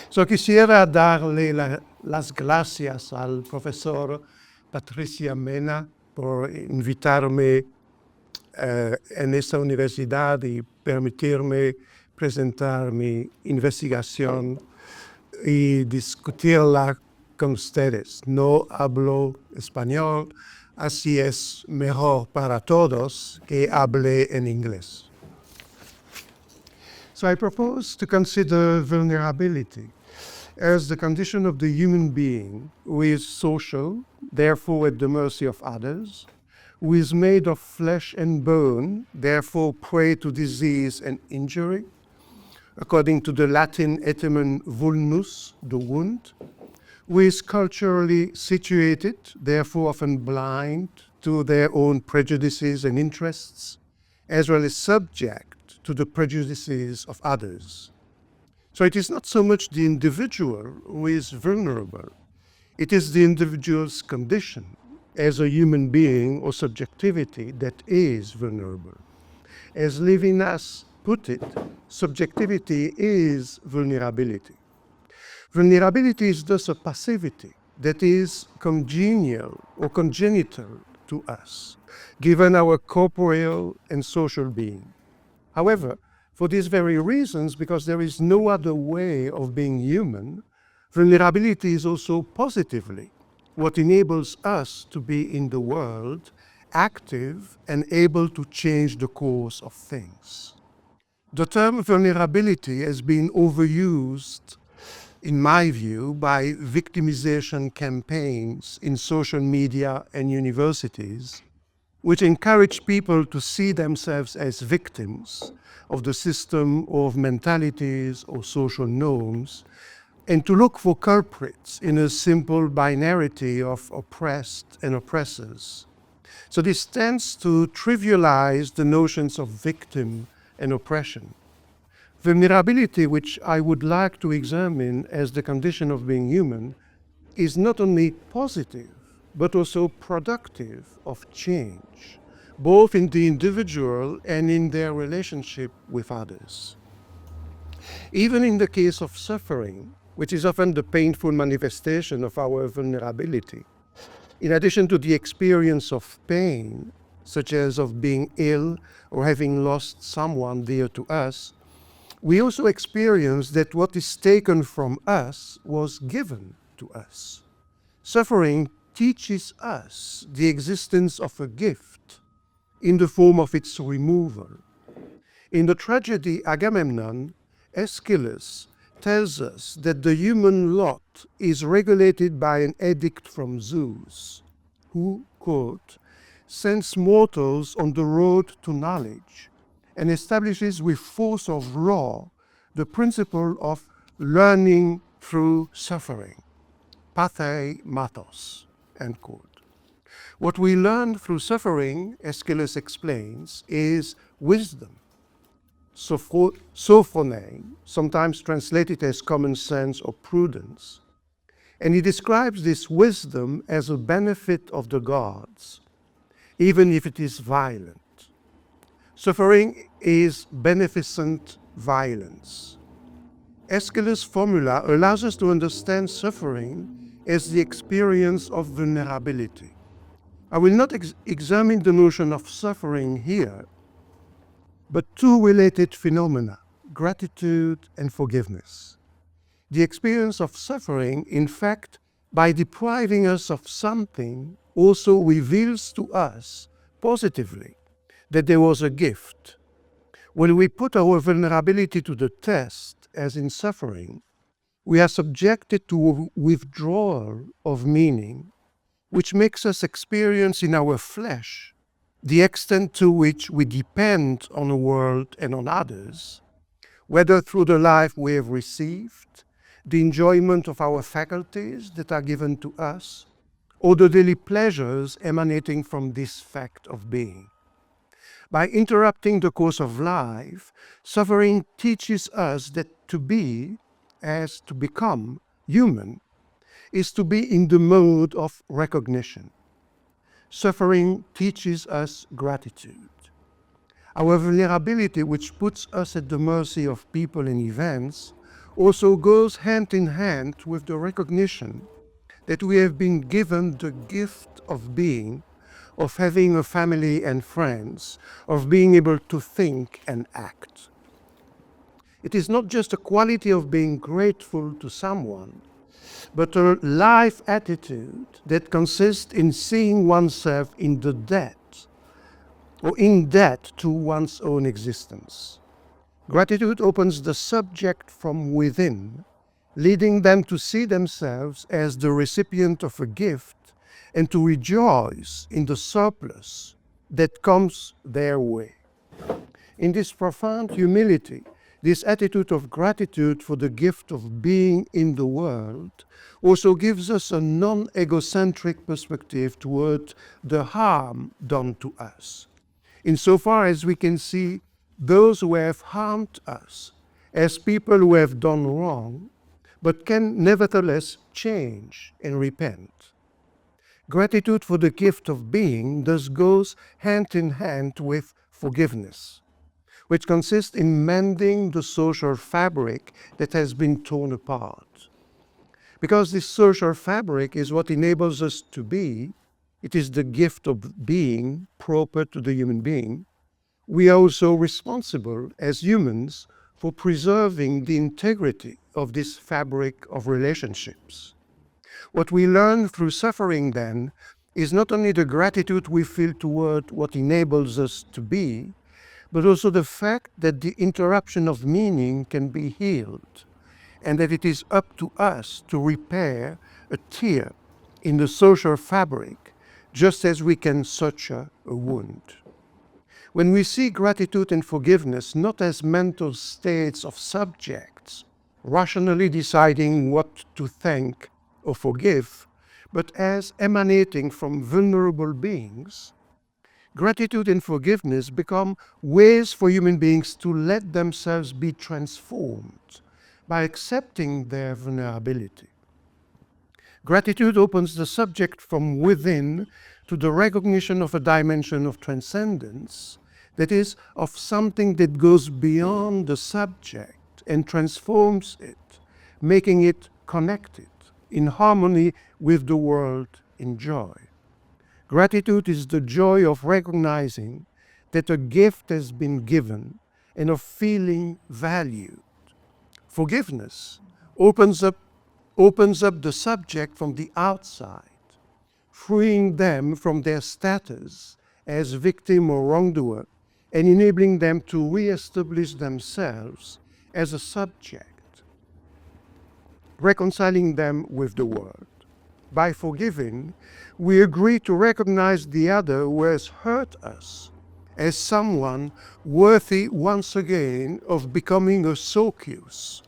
Quisiera darle las gracias al profesor Patricia Mena por invitarme en esta universidad y permitirme presentar mi investigación y discutirla con ustedes. No hablo español, así es mejor para todos que hable en inglés. So I propose to consider vulnerability as the condition of the human being who is social, therefore at the mercy of others, who is made of flesh and bone, therefore prey to disease and injury, according to the Latin etymon vulnus, the wound, who is culturally situated, therefore often blind to their own prejudices and interests, as well as subject to the prejudices of others. So it is not so much the individual who is vulnerable, it is the individual's condition as a human being or subjectivity that is vulnerable. As Levinas put it, subjectivity is vulnerability. Vulnerability is thus a passivity that is congenial or congenital to us, given our corporeal and social being. However, for these very reasons, because there is no other way of being human, vulnerability is also positively what enables us to be in the world, active and able to change the course of things. The term vulnerability has been overused, in my view, by victimization campaigns in social media and universities, which encourage people to see themselves as victims of the system or of mentalities or social norms, and to look for culprits in a simple binarity of oppressed and oppressors. So this tends to trivialize the notions of victim and oppression. Vulnerability, which I would like to examine as the condition of being human, is not only positive, but also productive of change, both in the individual and in their relationship with others. Even in the case of suffering, which is often the painful manifestation of our vulnerability, in addition to the experience of pain, such as of being ill or having lost someone dear to us, we also experience that what is taken from us was given to us. Suffering teaches us the existence of a gift in the form of its removal. In the tragedy Agamemnon, Aeschylus tells us that the human lot is regulated by an edict from Zeus, who, quote, sends mortals on the road to knowledge and establishes with force of law the principle of learning through suffering, pathei matos, end quote. What we learn through suffering, Aeschylus explains, is wisdom, sophronein, sometimes translated as common sense or prudence. And he describes this wisdom as a benefit of the gods, even if it is violent. Suffering is beneficent violence. Aeschylus' formula allows us to understand suffering as the experience of vulnerability. I will not examine the notion of suffering here, but two related phenomena, gratitude and forgiveness. The experience of suffering, in fact, by depriving us of something, also reveals to us positively that there was a gift. When we put our vulnerability to the test, as in suffering, we are subjected to a withdrawal of meaning, which makes us experience in our flesh the extent to which we depend on the world and on others, whether through the life we have received, the enjoyment of our faculties that are given to us, or the daily pleasures emanating from this fact of being. By interrupting the course of life, suffering teaches us that to be, as to become, human, is to be in the mode of recognition. Suffering teaches us gratitude. Our vulnerability, which puts us at the mercy of people and events, also goes hand in hand with the recognition that we have been given the gift of being, of having a family and friends, of being able to think and act. It is not just a quality of being grateful to someone, but a life attitude that consists in seeing oneself in the debt, or in debt to one's own existence. Gratitude opens the subject from within, leading them to see themselves as the recipient of a gift and to rejoice in the surplus that comes their way. In this profound humility, this attitude of gratitude for the gift of being in the world also gives us a non-egocentric perspective toward the harm done to us, insofar as we can see those who have harmed us as people who have done wrong, but can nevertheless change and repent. Gratitude for the gift of being thus goes hand in hand with forgiveness, which consists in mending the social fabric that has been torn apart. Because this social fabric is what enables us to be, it is the gift of being proper to the human being, we are also responsible as humans for preserving the integrity of this fabric of relationships. What we learn through suffering, then, is not only the gratitude we feel toward what enables us to be, but also the fact that the interruption of meaning can be healed, and that it is up to us to repair a tear in the social fabric, just as we can suture a wound. When we see gratitude and forgiveness not as mental states of subjects, rationally deciding what to thank or forgive, but as emanating from vulnerable beings, gratitude and forgiveness become ways for human beings to let themselves be transformed by accepting their vulnerability. Gratitude opens the subject from within to the recognition of a dimension of transcendence, that is, of something that goes beyond the subject and transforms it, making it connected, in harmony with the world in joy. Gratitude is the joy of recognizing that a gift has been given and of feeling valued. Forgiveness opens up the subject from the outside, freeing them from their status as victim or wrongdoer and enabling them to re-establish themselves as a subject, reconciling them with the world. By forgiving, we agree to recognize the other who has hurt us as someone worthy once again of becoming a socius,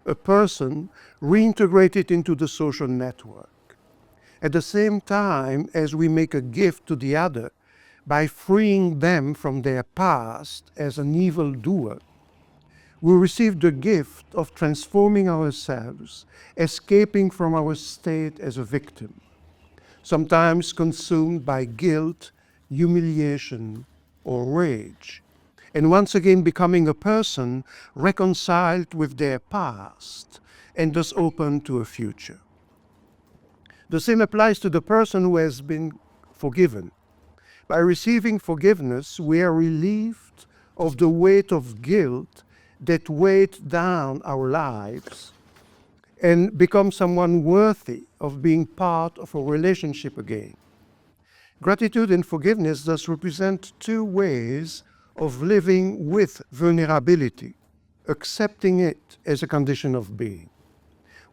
a person reintegrated into the social network. At the same time as we make a gift to the other by freeing them from their past as an evildoer, we receive the gift of transforming ourselves, escaping from our state as a victim, sometimes consumed by guilt, humiliation, or rage, and once again becoming a person reconciled with their past and thus open to a future. The same applies to the person who has been forgiven. By receiving forgiveness, we are relieved of the weight of guilt that weighed down our lives and become someone worthy of being part of a relationship again. Gratitude and forgiveness thus represent two ways of living with vulnerability, accepting it as a condition of being.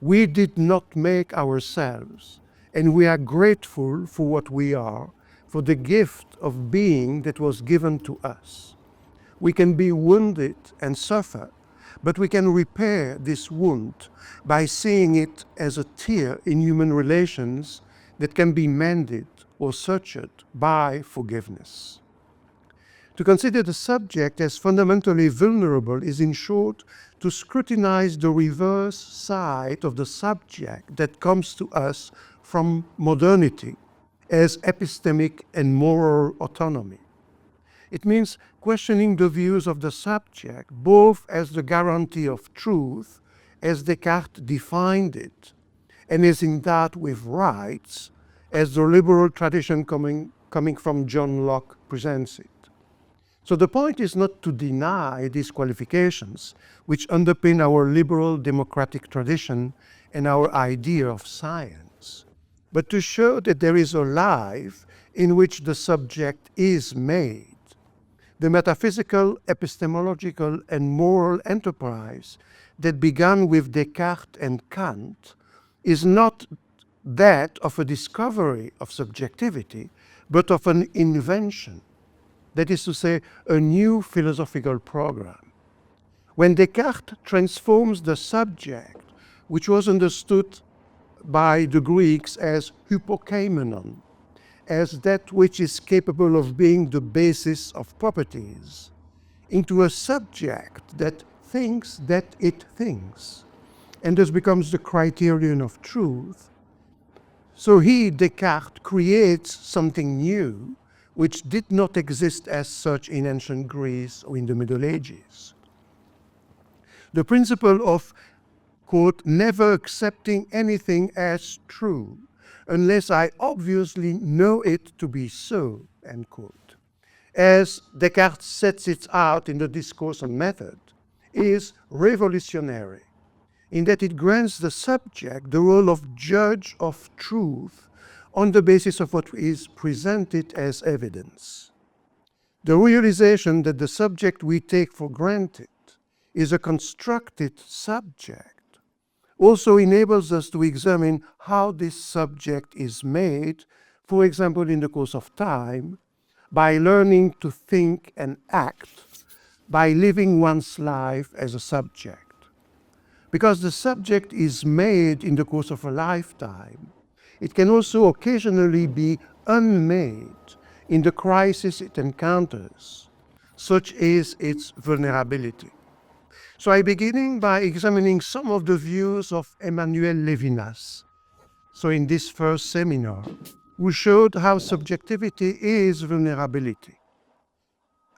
We did not make ourselves, and we are grateful for what we are, for the gift of being that was given to us. We can be wounded and suffer, but we can repair this wound by seeing it as a tear in human relations that can be mended or sutured by forgiveness. To consider the subject as fundamentally vulnerable is, in short, to scrutinize the reverse side of the subject that comes to us from modernity as epistemic and moral autonomy. It means questioning the views of the subject both as the guarantee of truth as Descartes defined it, and is endowed with rights, as the liberal tradition coming from John Locke presents it. So the point is not to deny these qualifications, which underpin our liberal democratic tradition and our idea of science, but to show that there is a life in which the subject is made. The metaphysical, epistemological, and moral enterprise that began with Descartes and Kant is not that of a discovery of subjectivity, but of an invention, that is to say, a new philosophical program. When Descartes transforms the subject, which was understood by the Greeks as hypokeimenon, as that which is capable of being the basis of properties, into a subject that thinks that it thinks, and thus becomes the criterion of truth. So he, Descartes, creates something new which did not exist as such in ancient Greece or in the Middle Ages. The principle of, quote, never accepting anything as true unless I obviously know it to be so, end quote, as Descartes sets it out in the Discourse on Method, is revolutionary in that it grants the subject the role of judge of truth on the basis of what is presented as evidence. The realization that the subject we take for granted is a constructed subject also enables us to examine how this subject is made, for example, in the course of time, by learning to think and act, by living one's life as a subject. Because the subject is made in the course of a lifetime, it can also occasionally be unmade in the crisis it encounters, such is its vulnerability. So I'm beginning by examining some of the views of Emmanuel Levinas, so in this first seminar, who showed how subjectivity is vulnerability.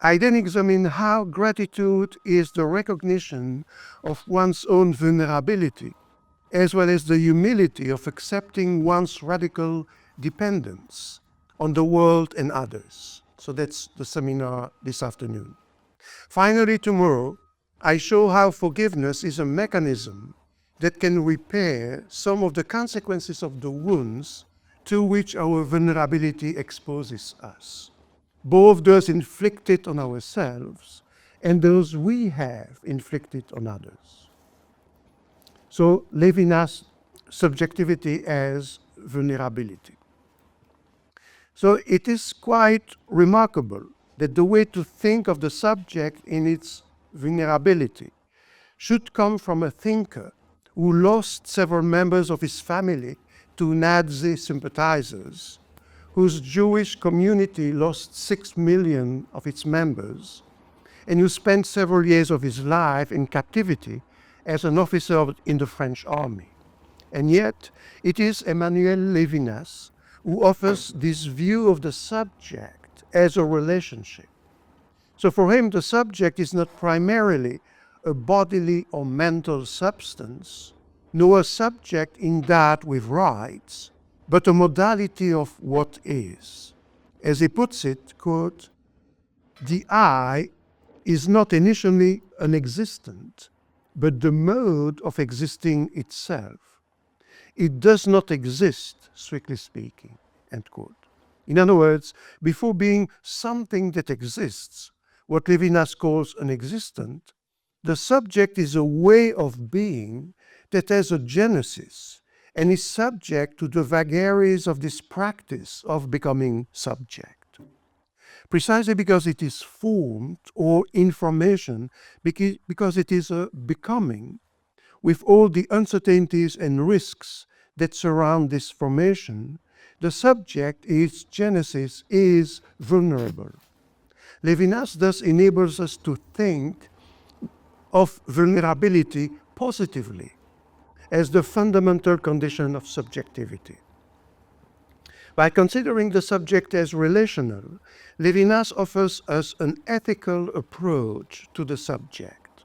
I then examine how gratitude is the recognition of one's own vulnerability, as well as the humility of accepting one's radical dependence on the world and others. So that's the seminar this afternoon. Finally, tomorrow, I show how forgiveness is a mechanism that can repair some of the consequences of the wounds to which our vulnerability exposes us, both those inflicted on ourselves and those we have inflicted on others. So Levinas' subjectivity as vulnerability. So it is quite remarkable that the way to think of the subject in its vulnerability should come from a thinker who lost several members of his family to Nazi sympathizers, whose Jewish community lost 6 million of its members, and who spent several years of his life in captivity as an officer in the French army. And yet, it is Emmanuel Levinas who offers this view of the subject as a relationship. So for him, the subject is not primarily a bodily or mental substance, nor a subject endowed with rights, but a modality of what is. As he puts it, quote, the I is not initially an existent, but the mode of existing itself. It does not exist, strictly speaking, end quote. In other words, before being something that exists, what Levinas calls an existent, the subject is a way of being that has a genesis and is subject to the vagaries of this practice of becoming subject. Precisely because it is formed or information, because it is a becoming, with all the uncertainties and risks that surround this formation, the subject, its genesis, is vulnerable. Levinas thus enables us to think of vulnerability positively as the fundamental condition of subjectivity. By considering the subject as relational, Levinas offers us an ethical approach to the subject.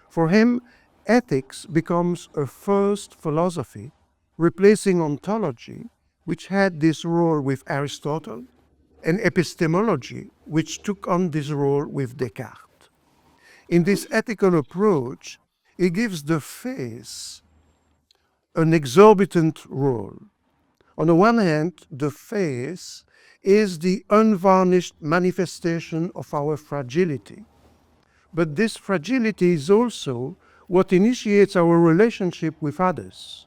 For him, ethics becomes a first philosophy, replacing ontology, which had this role with Aristotle, and epistemology, which took on this role with Descartes. In this ethical approach, it gives the face an exorbitant role. On the one hand, the face is the unvarnished manifestation of our fragility. But this fragility is also what initiates our relationship with others.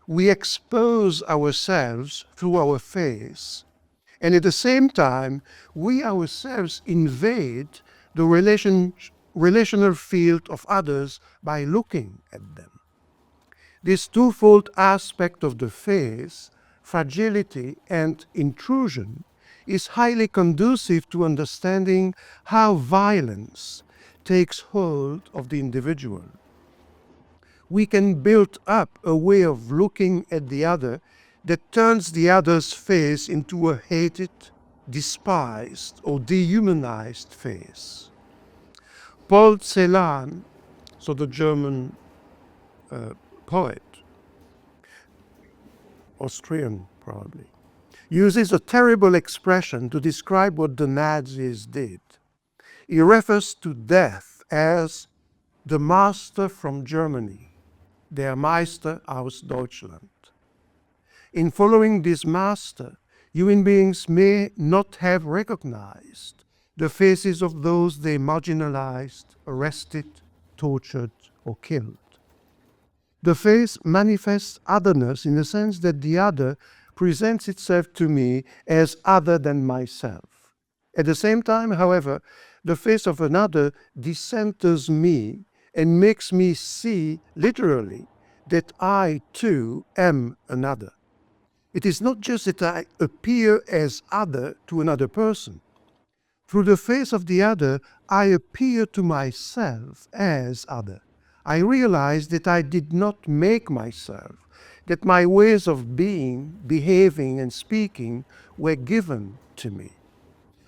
We expose ourselves through our face, and at the same time, we ourselves invade the relational field of others by looking at them. This twofold aspect of the face, fragility and intrusion, is highly conducive to understanding how violence takes hold of the individual. We can build up a way of looking at the other that turns the other's face into a hated, despised, or dehumanized face. Paul Celan, so the German poet, Austrian probably, uses a terrible expression to describe what the Nazis did. He refers to death as the master from Germany, der Meister aus Deutschland. In following this master, human beings may not have recognized the faces of those they marginalized, arrested, tortured, or killed. The face manifests otherness in the sense that the other presents itself to me as other than myself. At the same time, however, the face of another decenters me and makes me see, literally, that I too am another. It is not just that I appear as other to another person. Through the face of the other, I appear to myself as other. I realize that I did not make myself, that my ways of being, behaving, and speaking were given to me.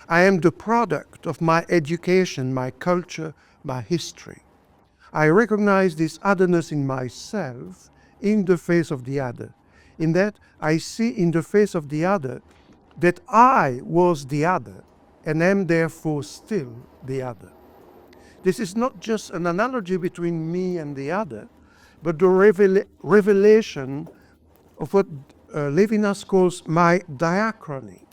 I am the product of my education, my culture, my history. I recognize this otherness in myself in the face of the other. In that, I see in the face of the other that I was the other and am therefore still the other. This is not just an analogy between me and the other, but the revelation of what Levinas calls my diachrony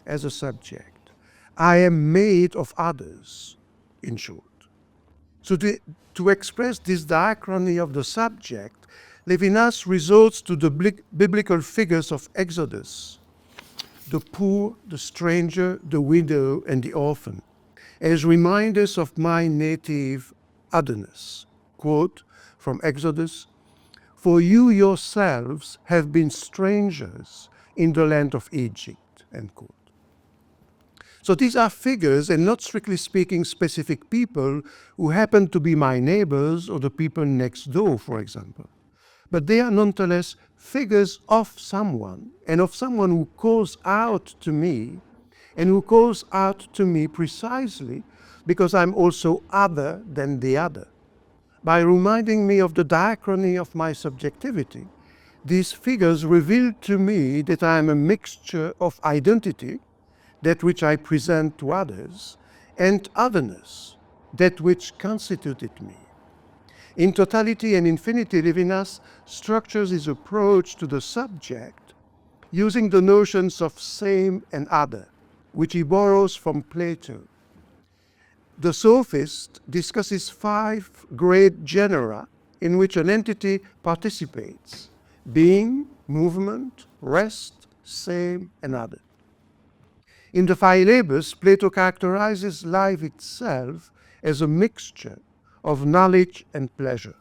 as a subject. I am made of others, in short. So to express this diachrony of the subject, Levinas resorts to the biblical figures of Exodus, the poor, the stranger, the widow, and the orphan, as reminders of my native otherness. Quote from Exodus, "For you yourselves have been strangers in the land of Egypt," end quote. So these are figures, and not strictly speaking specific people who happen to be my neighbors or the people next door, for example. But they are nonetheless figures of someone, and of someone who calls out to me, and who calls out to me precisely because I'm also other than the other. By reminding me of the diachrony of my subjectivity, these figures reveal to me that I am a mixture of identity, that which I present to others, and otherness, that which constituted me. In Totality and Infinity, Levinas structures his approach to the subject using the notions of same and other, which he borrows from Plato. The sophist discusses 5 great genera in which an entity participates: being, movement, rest, same, and other. In the Philebus, Plato characterizes life itself as a mixture of knowledge and pleasure.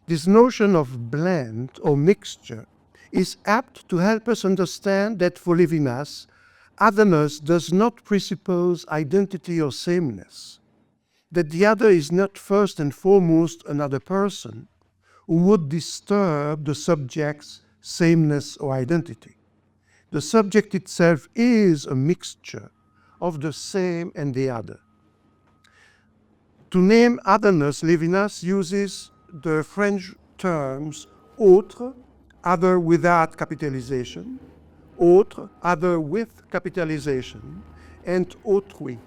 This notion of blend or mixture is apt to help us understand that for Levinas, otherness does not presuppose identity or sameness, that the other is not first and foremost another person who would disturb the subject's sameness or identity. The subject itself is a mixture of the same and the other. To name otherness, Levinas uses the French terms autre, other without capitalization, autre, other with capitalization, and autrui,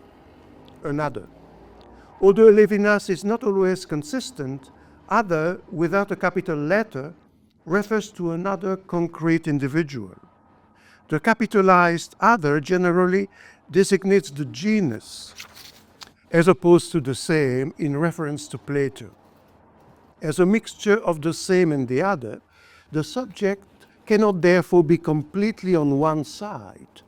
another. Although Levinas is not always consistent, other without a capital letter refers to another concrete individual. The capitalized other generally designates the genus, as opposed to the same in reference to Plato. As a mixture of the same and the other, the subject cannot therefore be completely on one side,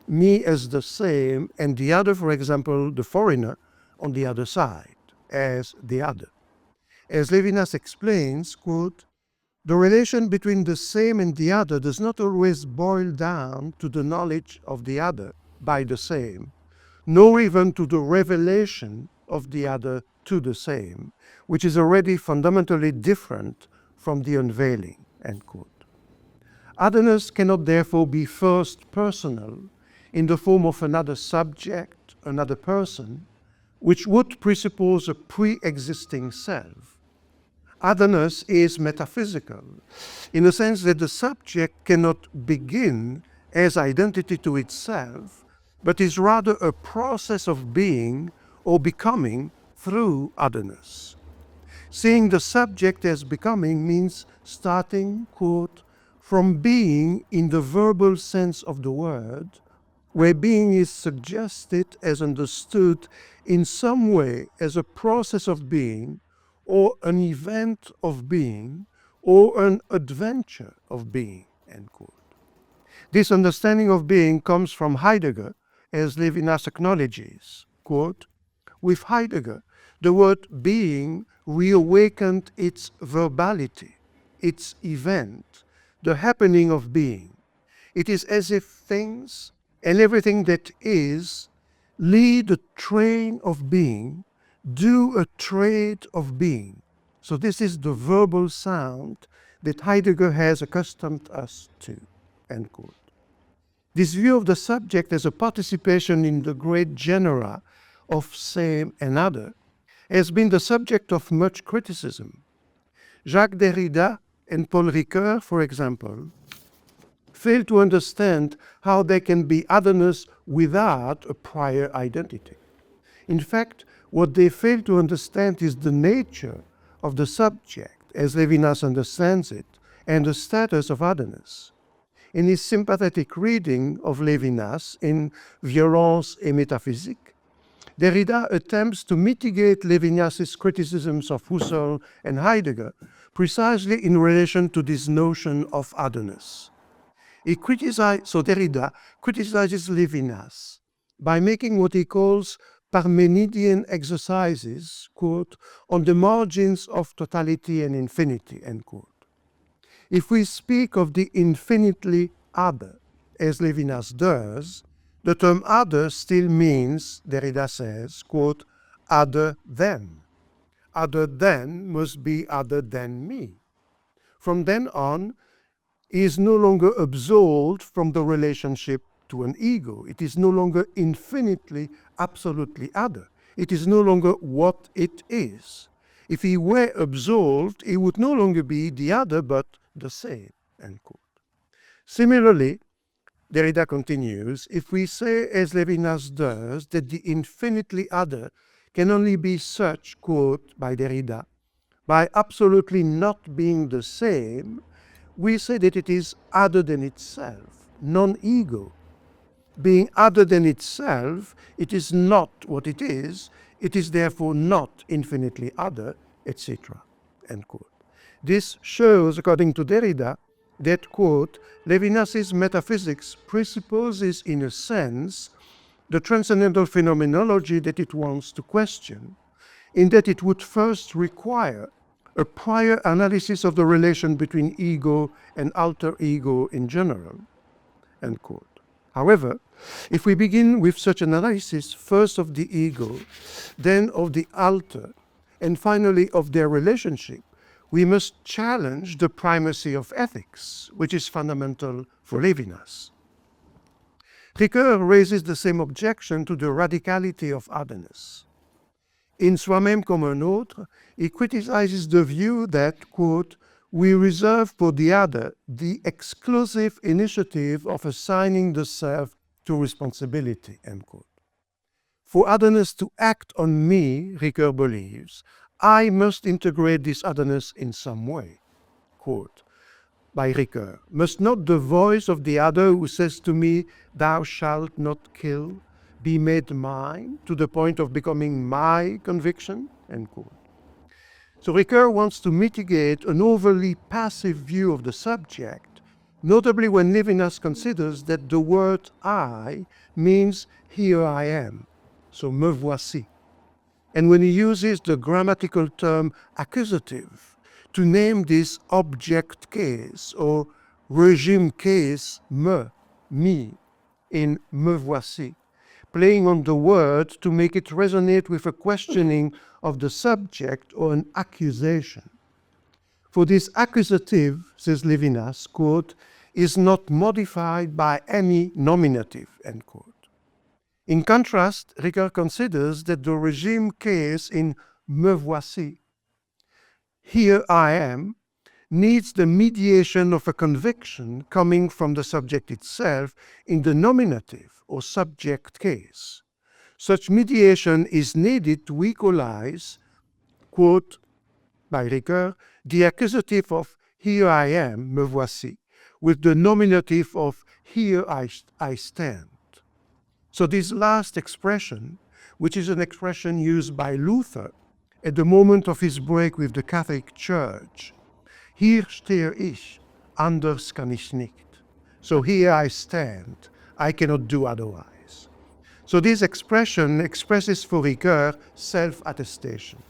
me as the same and the other, for example, the foreigner, on the other side, as the other. As Levinas explains, quote, the relation between the same and the other does not always boil down to the knowledge of the other by the same, nor even to the revelation of the other to the same, which is already fundamentally different from the unveiling, end quote. Otherness cannot therefore be first personal in the form of another subject, another person, which would presuppose a pre-existing self. Otherness is metaphysical, in the sense that the subject cannot begin as identity to itself, but is rather a process of being or becoming through otherness. Seeing the subject as becoming means starting, quote, from being in the verbal sense of the word, where being is suggested as understood in some way as a process of being, or an event of being, or an adventure of being, end quote. This understanding of being comes from Heidegger, as Levinas acknowledges, quote, with Heidegger, the word being reawakened its verbality, its event, the happening of being. It is as if things and everything that is lead a train of being, do a trade of being. So this is the verbal sound that Heidegger has accustomed us to, end quote. This view of the subject as a participation in the great genera of same and other has been the subject of much criticism. Jacques Derrida and Paul Ricoeur, for example, fail to understand how there can be otherness without a prior identity. In fact, what they fail to understand is the nature of the subject, as Levinas understands it, and the status of otherness. In his sympathetic reading of Levinas in Violence et Métaphysique, Derrida attempts to mitigate Levinas's criticisms of Husserl and Heidegger precisely in relation to this notion of otherness. Derrida criticizes Levinas by making what he calls Parmenidean exercises, quote, on the margins of totality and infinity, end quote. If we speak of the infinitely other, as Levinas does, the term other still means, Derrida says, quote, other than. Other than must be other than me. From then on, is no longer absolved from the relationship to an ego. It is no longer infinitely, absolutely other. It is no longer what it is. If he were absolved, he would no longer be the other, but the same, end quote. Similarly, Derrida continues, if we say, as Levinas does, that the infinitely other can only be such, quote, by Derrida, by absolutely not being the same, we say that it is other than itself, non-ego. Being other than itself, it is not what it is therefore not infinitely other, etc., end quote. This shows, according to Derrida, that, quote, Levinas's metaphysics presupposes, in a sense, the transcendental phenomenology that it wants to question, in that it would first require a prior analysis of the relation between ego and alter ego in general, end quote. However, if we begin with such analysis, first of the ego, then of the alter, and finally of their relationship, we must challenge the primacy of ethics, which is fundamental for Levinas. Ricoeur raises the same objection to the radicality of otherness. In Soi-même comme un autre, he criticizes the view that, quote, we reserve for the other the exclusive initiative of assigning the self to responsibility, end quote. For otherness to act on me, Ricoeur believes, I must integrate this otherness in some way. Quote, by Ricoeur, must not the voice of the other who says to me, thou shalt not kill, be made mine to the point of becoming my conviction? End quote. So Ricoeur wants to mitigate an overly passive view of the subject, notably when Levinas considers that the word I means here I am, so me voici. And when he uses the grammatical term accusative to name this object case or regime case me, in me voici, playing on the word to make it resonate with a questioning of the subject or an accusation. For this accusative, says Levinas, quote, is not modified by any nominative, end quote. In contrast, Ricoeur considers that the regime case in me voici, here I am, needs the mediation of a conviction coming from the subject itself in the nominative or subject case. Such mediation is needed to equalize, quote, by Ricoeur, the accusative of here I am, me voici, with the nominative of here I stand. So this last expression, which is an expression used by Luther at the moment of his break with the Catholic Church, hier stehe ich, anders kann ich nicht. So here I stand, I cannot do otherwise. So this expression expresses for Ricoeur self-attestation.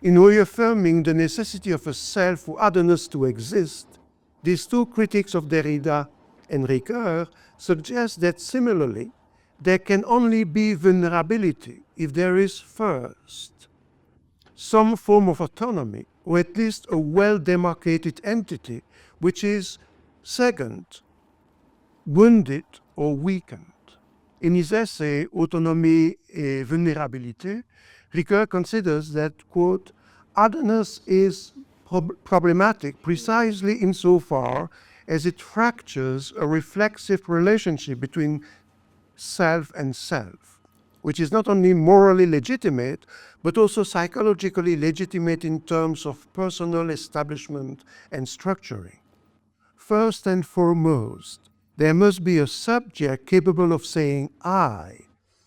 In reaffirming the necessity of a self for otherness to exist, these two critics of Derrida and Ricoeur suggest that similarly, there can only be vulnerability if there is first some form of autonomy, or at least a well-demarcated entity, which is second, wounded or weakened. In his essay, Autonomie et Vulnérabilité, Ricoeur considers that, quote, otherness is problematic precisely insofar as it fractures a reflexive relationship between self and self, which is not only morally legitimate, but also psychologically legitimate in terms of personal establishment and structuring. First and foremost, there must be a subject capable of saying I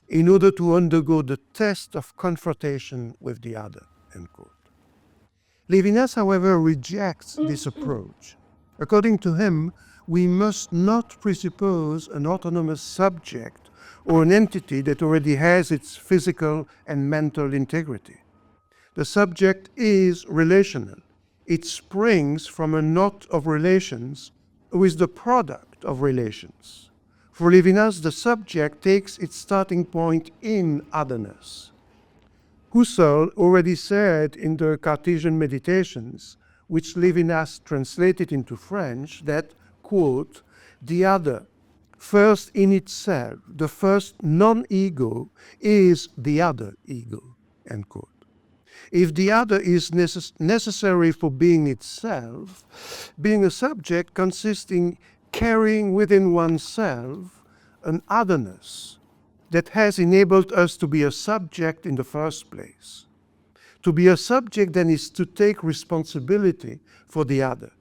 in order to undergo the test of confrontation with the other, end quote. Levinas, however, rejects this approach. According to him, we must not presuppose an autonomous subject or an entity that already has its physical and mental integrity. The subject is relational. It springs from a knot of relations who is the product of relations. For Levinas, the subject takes its starting point in otherness. Husserl already said in the Cartesian Meditations, which Levinas translated into French, that, quote, the other, first in itself, the first non-ego, is the other ego, end quote. If the other is necessary for being itself, being a subject consists in carrying within oneself an otherness that has enabled us to be a subject in the first place. To be a subject then is to take responsibility for the other.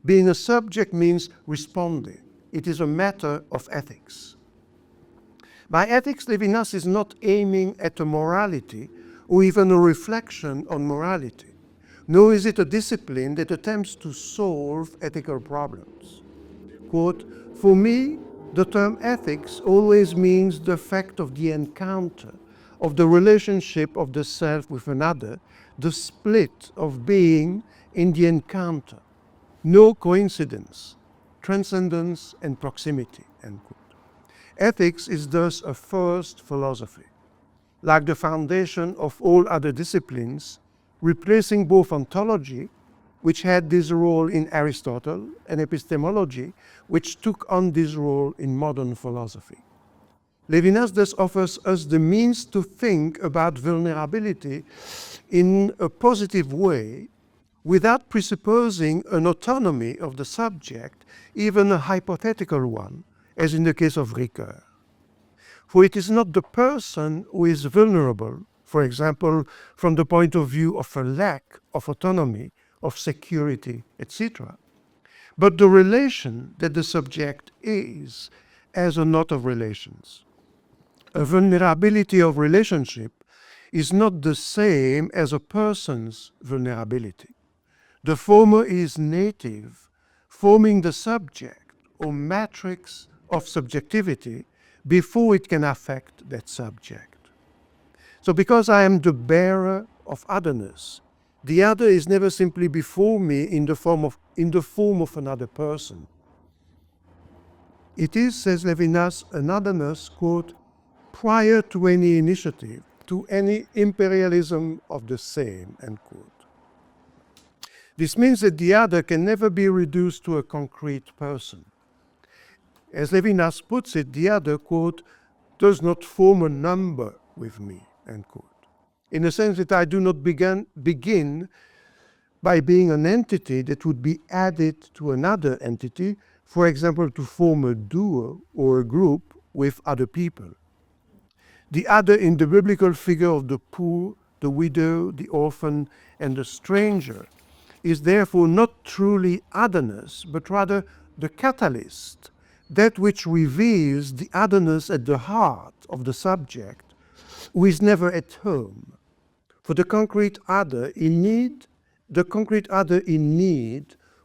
Being a subject means responding. It is a matter of ethics. By ethics, Levinas is not aiming at a morality or even a reflection on morality, nor is it a discipline that attempts to solve ethical problems. Quote, for me, the term ethics always means the fact of the encounter, of the relationship of the self with another, the split of being in the encounter. No coincidence, transcendence and proximity, end quote. Ethics is thus a first philosophy. Like the foundation of all other disciplines, replacing both ontology, which had this role in Aristotle, and epistemology, which took on this role in modern philosophy. Levinas thus offers us the means to think about vulnerability in a positive way without presupposing an autonomy of the subject, even a hypothetical one, as in the case of Ricoeur. For it is not the person who is vulnerable, for example, from the point of view of a lack of autonomy, of security, etc., but the relation that the subject is as a knot of relations. A vulnerability of relationship is not the same as a person's vulnerability. The former is native, forming the subject or matrix of subjectivity before it can affect that subject. So because I am the bearer of otherness, the other is never simply before me in the form of another person. It is, says Levinas, an otherness, quote, prior to any initiative, to any imperialism of the same, end quote. This means that the other can never be reduced to a concrete person. As Levinas puts it, the other, quote, does not form a number with me, end quote. In the sense that I do not begin by being an entity that would be added to another entity, for example, to form a duo or a group with other people. The other in the biblical figure of the poor, the widow, the orphan, and the stranger is therefore not truly otherness, but rather the catalyst, that which reveals the otherness at the heart of the subject, who is never at home. For the concrete other in need,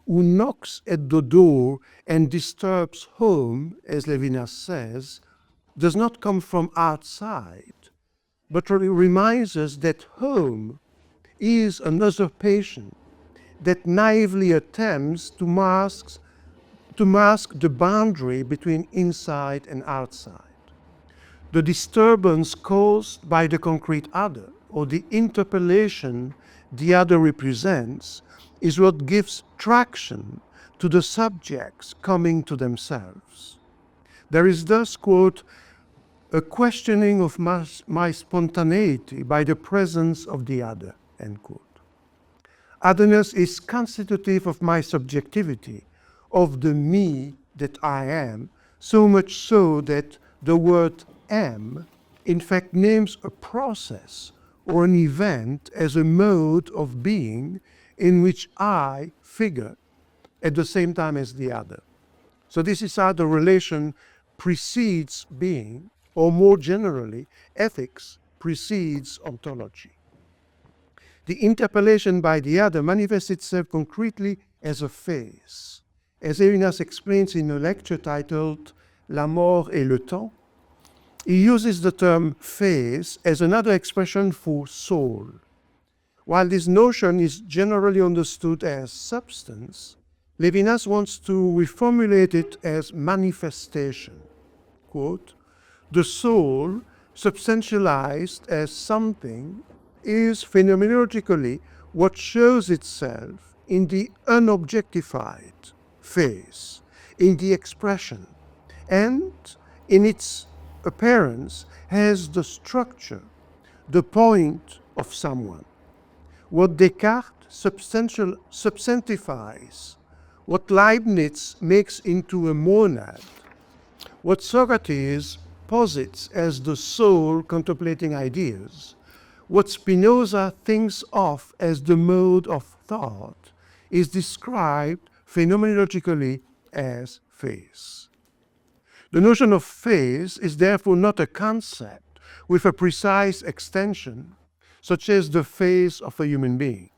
who knocks at the door and disturbs home, as Levinas says, does not come from outside, but reminds us that home is an usurpation that naively attempts to mask the boundary between inside and outside. The disturbance caused by the concrete other, or the interpellation the other represents, is what gives traction to the subjects coming to themselves. There is thus, quote, a questioning of my spontaneity by the presence of the other, end quote. Otherness is constitutive of my subjectivity, of the me that I am, so much so that the word am in fact names a process or an event as a mode of being in which I figure at the same time as the other. So this is how the relation precedes being, or more generally, ethics precedes ontology. The interpellation by the other manifests itself concretely as a phase. As Levinas explains in a lecture titled La mort et le temps, he uses the term phase as another expression for soul. While this notion is generally understood as substance, Levinas wants to reformulate it as manifestation. Quote, the soul, substantialized as something, is phenomenologically what shows itself in the unobjectified phase, in the expression, and in its appearance has the structure, the point of someone. What Descartes substantifies, what Leibniz makes into a monad, what Socrates posits as the soul contemplating ideas, what Spinoza thinks of as the mode of thought, is described phenomenologically as phase. The notion of phase is therefore not a concept with a precise extension, such as the phase of a human being.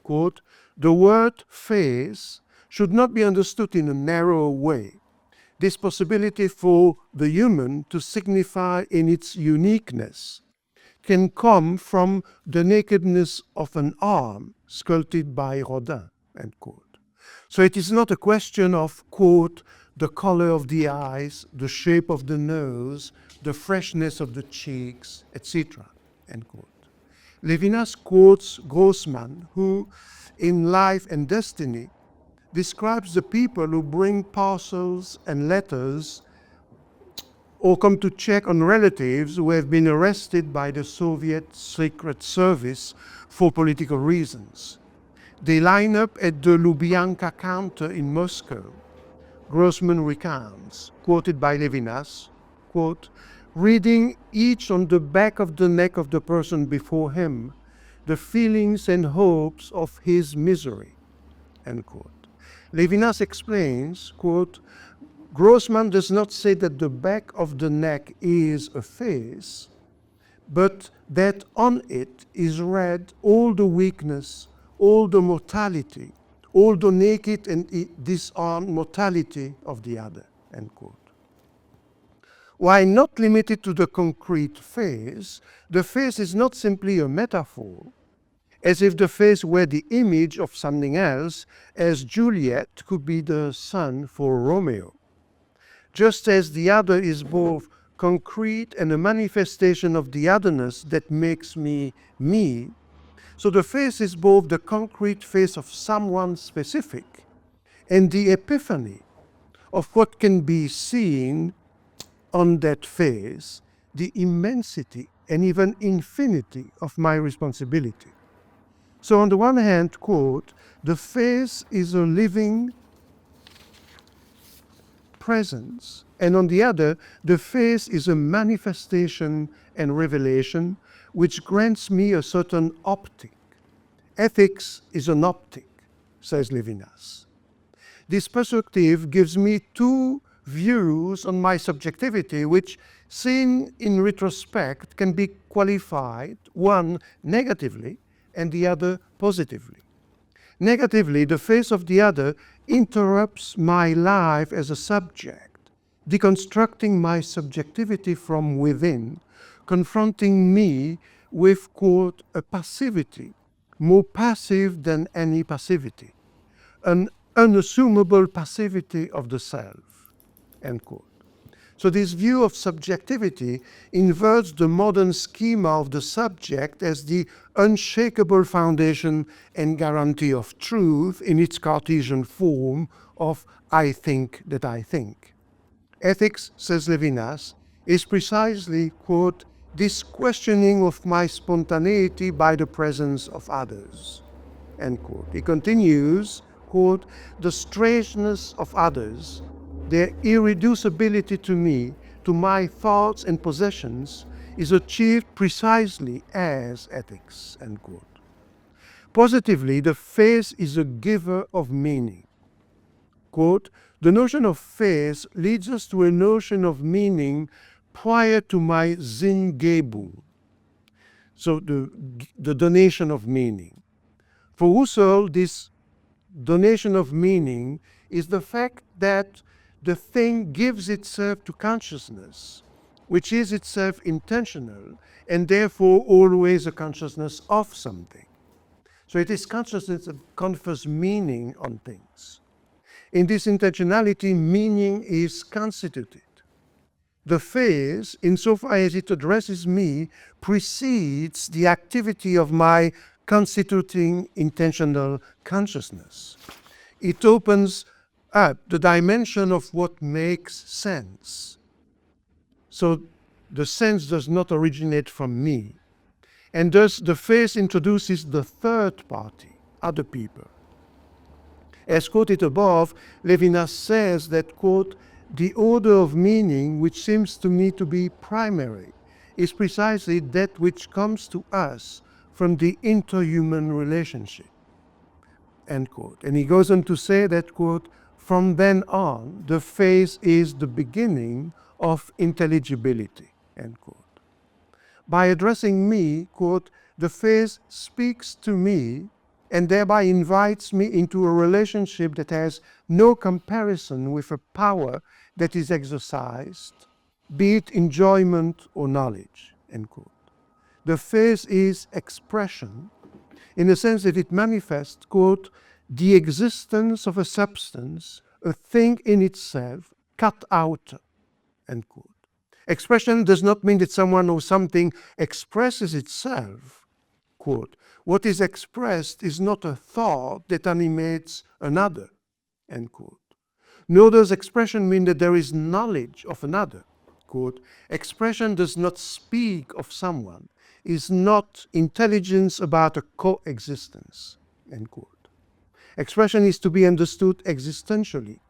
Quote, the word phase should not be understood in a narrow way. This possibility for the human to signify in its uniqueness can come from the nakedness of an arm sculpted by Rodin, end quote. So it is not a question of, quote, the color of the eyes, the shape of the nose, the freshness of the cheeks, etc., end quote. Levinas quotes Grossman, who, in Life and Destiny, describes the people who bring parcels and letters or come to check on relatives who have been arrested by the Soviet Secret Service for political reasons. They line up at the Lubyanka counter in Moscow. Grossman recounts, quoted by Levinas, quote, reading each on the back of the neck of the person before him the feelings and hopes of his misery, end quote. Levinas explains, quote, Grossman does not say that the back of the neck is a face, but that on it is read all the weakness, all the mortality, all the naked and disarmed mortality of the other, end quote. While not limited to the concrete face, the face is not simply a metaphor, as if the face were the image of something else, as Juliet could be the son for Romeo. Just as the other is both concrete and a manifestation of the otherness that makes me me, so the face is both the concrete face of someone specific and the epiphany of what can be seen on that face, the immensity and even infinity of my responsibility. So on the one hand, quote, the face is a living presence, and on the other, the face is a manifestation and revelation which grants me a certain optic. Ethics is an optic, says Levinas. This perspective gives me two views on my subjectivity which, seen in retrospect, can be qualified, one negatively and the other positively. Negatively, the face of the other interrupts my life as a subject, deconstructing my subjectivity from within, confronting me with, quote, a passivity, more passive than any passivity, an unassumable passivity of the self, end quote. So this view of subjectivity inverts the modern schema of the subject as the unshakable foundation and guarantee of truth in its Cartesian form of I think that I think. Ethics, says Levinas, is precisely, quote, this questioning of my spontaneity by the presence of others, end quote. He continues, quote, the strangeness of others, their irreducibility to me, to my thoughts and possessions, is achieved precisely as ethics, end quote. Positively, the face is a giver of meaning. Quote, the notion of face leads us to a notion of meaning prior to my Sinngebung, so the donation of meaning. For Husserl, this donation of meaning is the fact that the thing gives itself to consciousness, which is itself intentional and therefore always a consciousness of something. So it is consciousness that confers meaning on things. In this intentionality, meaning is constituted. The face, insofar as it addresses me, precedes the activity of my constituting intentional consciousness. It opens up the dimension of what makes sense. So the sense does not originate from me. And thus the face introduces the third party, other people. As quoted above, Levinas says that, quote, the order of meaning which seems to me to be primary is precisely that which comes to us from the interhuman relationship, end quote. And he goes on to say that, quote, from then on, the face is the beginning of intelligibility, end quote. By addressing me, quote, the face speaks to me and thereby invites me into a relationship that has no comparison with a power that is exercised, be it enjoyment or knowledge, end quote. The face is expression in the sense that it manifests, quote, the existence of a substance, a thing in itself, cut out, end quote. Expression does not mean that someone or something expresses itself, quote. What is expressed is not a thought that animates another, end quote. Nor does expression mean that there is knowledge of another, quote, expression does not speak of someone, is not intelligence about a coexistence, end quote. Expression is to be understood existentially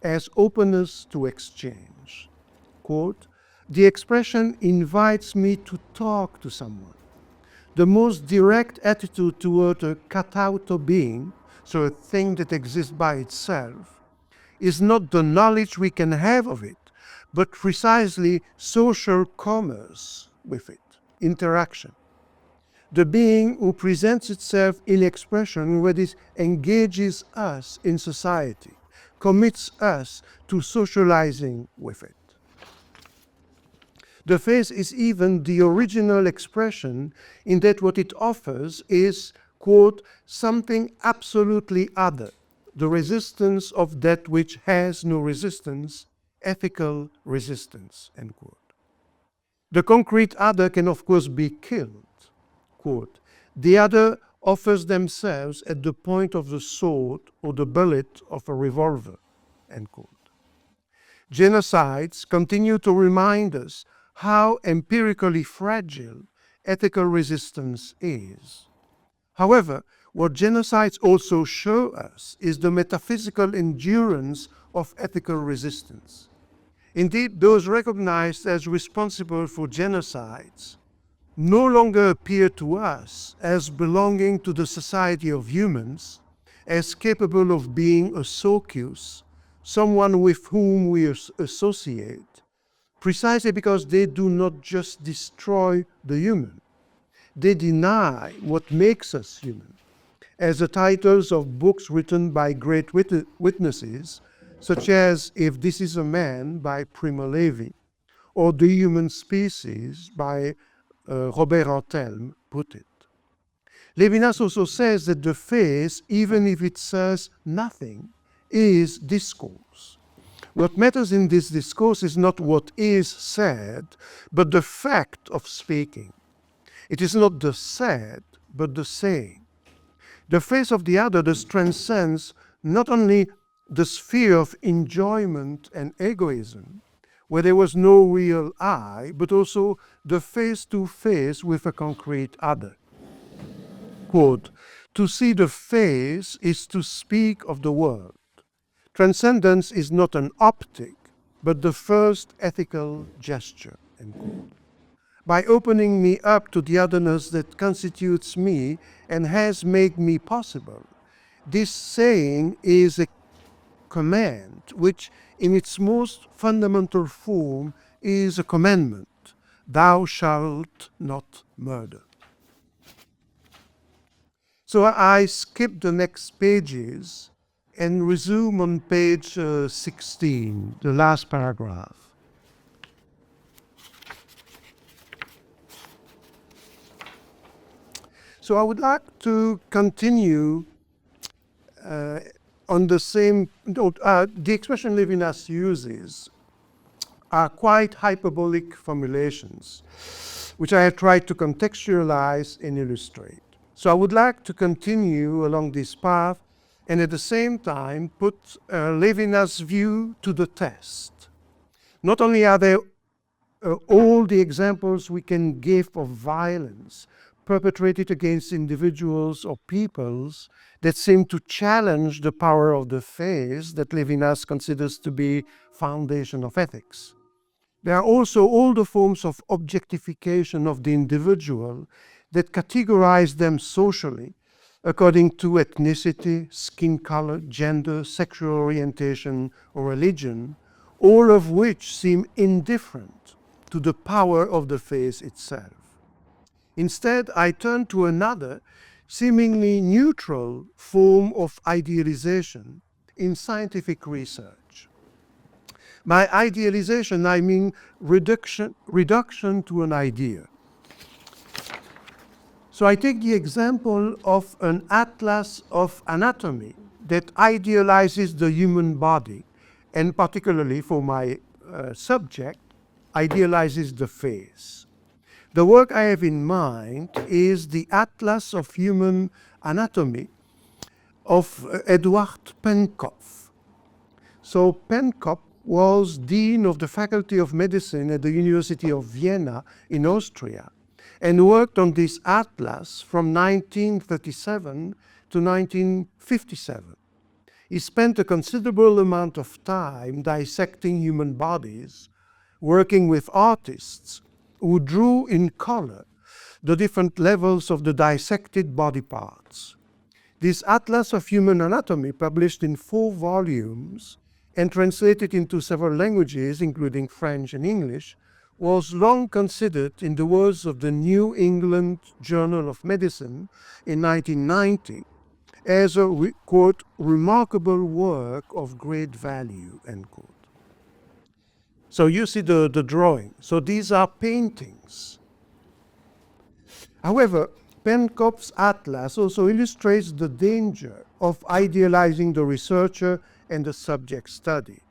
as openness to exchange. Quote, the expression invites me to talk to someone. The most direct attitude toward a katauto being, so a thing that exists by itself, is not the knowledge we can have of it, but precisely social commerce with it, interaction. The being who presents itself in expression, where it engages us in society, commits us to socializing with it. The face is even the original expression in that what it offers is, quote, something absolutely other, the resistance of that which has no resistance, ethical resistance, end quote. The concrete other can of course be killed, quote. The other offers themselves at the point of the sword or the bullet of a revolver, end quote. Genocides continue to remind us how empirically fragile ethical resistance is. However, what genocides also show us is the metaphysical endurance of ethical resistance. Indeed, those recognized as responsible for genocides no longer appear to us as belonging to the society of humans, as capable of being a socius, someone with whom we associate, precisely because they do not just destroy the human, they deny what makes us human, as the titles of books written by great witnesses, such as If This Is a Man by Primo Levi, or The Human Species by Robert Antelme put it. Levinas also says that the face, even if it says nothing, is discourse. What matters in this discourse is not what is said, but the fact of speaking. It is not the said, but the saying. The face of the other thus transcends not only the sphere of enjoyment and egoism, where there was no real I, but also the face-to-face with a concrete other. Quote, to see the face is to speak of the world. Transcendence is not an optic, but the first ethical gesture, end quote. By opening me up to the otherness that constitutes me and has made me possible, this saying is a command, which in its most fundamental form is a commandment. Thou shalt not murder. So I skip the next pages and resume on page 16, the last paragraph. So I would like to continue on the same note. The expression Levinas uses are quite hyperbolic formulations, which I have tried to contextualize and illustrate. So I would like to continue along this path and at the same time put Levinas' view to the test. Not only are there all the examples we can give of violence perpetrated against individuals or peoples that seem to challenge the power of the face that Levinas considers to be foundation of ethics. There are also all the forms of objectification of the individual that categorize them socially according to ethnicity, skin color, gender, sexual orientation, or religion, all of which seem indifferent to the power of the face itself. Instead, I turn to another, seemingly neutral form of idealization in scientific research. By idealization, I mean reduction to an idea. So I take the example of an atlas of anatomy that idealizes the human body, and particularly for my subject, idealizes the face. The work I have in mind is the Atlas of Human Anatomy of Edward Penkopf. So Penkopf was dean of the Faculty of Medicine at the University of Vienna in Austria and worked on this atlas from 1937 to 1957. He spent a considerable amount of time dissecting human bodies, working with artists who drew in color the different levels of the dissected body parts. This Atlas of Human Anatomy, published in 4 volumes and translated into several languages, including French and English, was long considered, in the words of the New England Journal of Medicine in 1990, as a, quote, remarkable work of great value, end quote. So you see the drawing. So these are paintings. However, Penkopf's atlas also illustrates the danger of idealizing the researcher and the subject studied.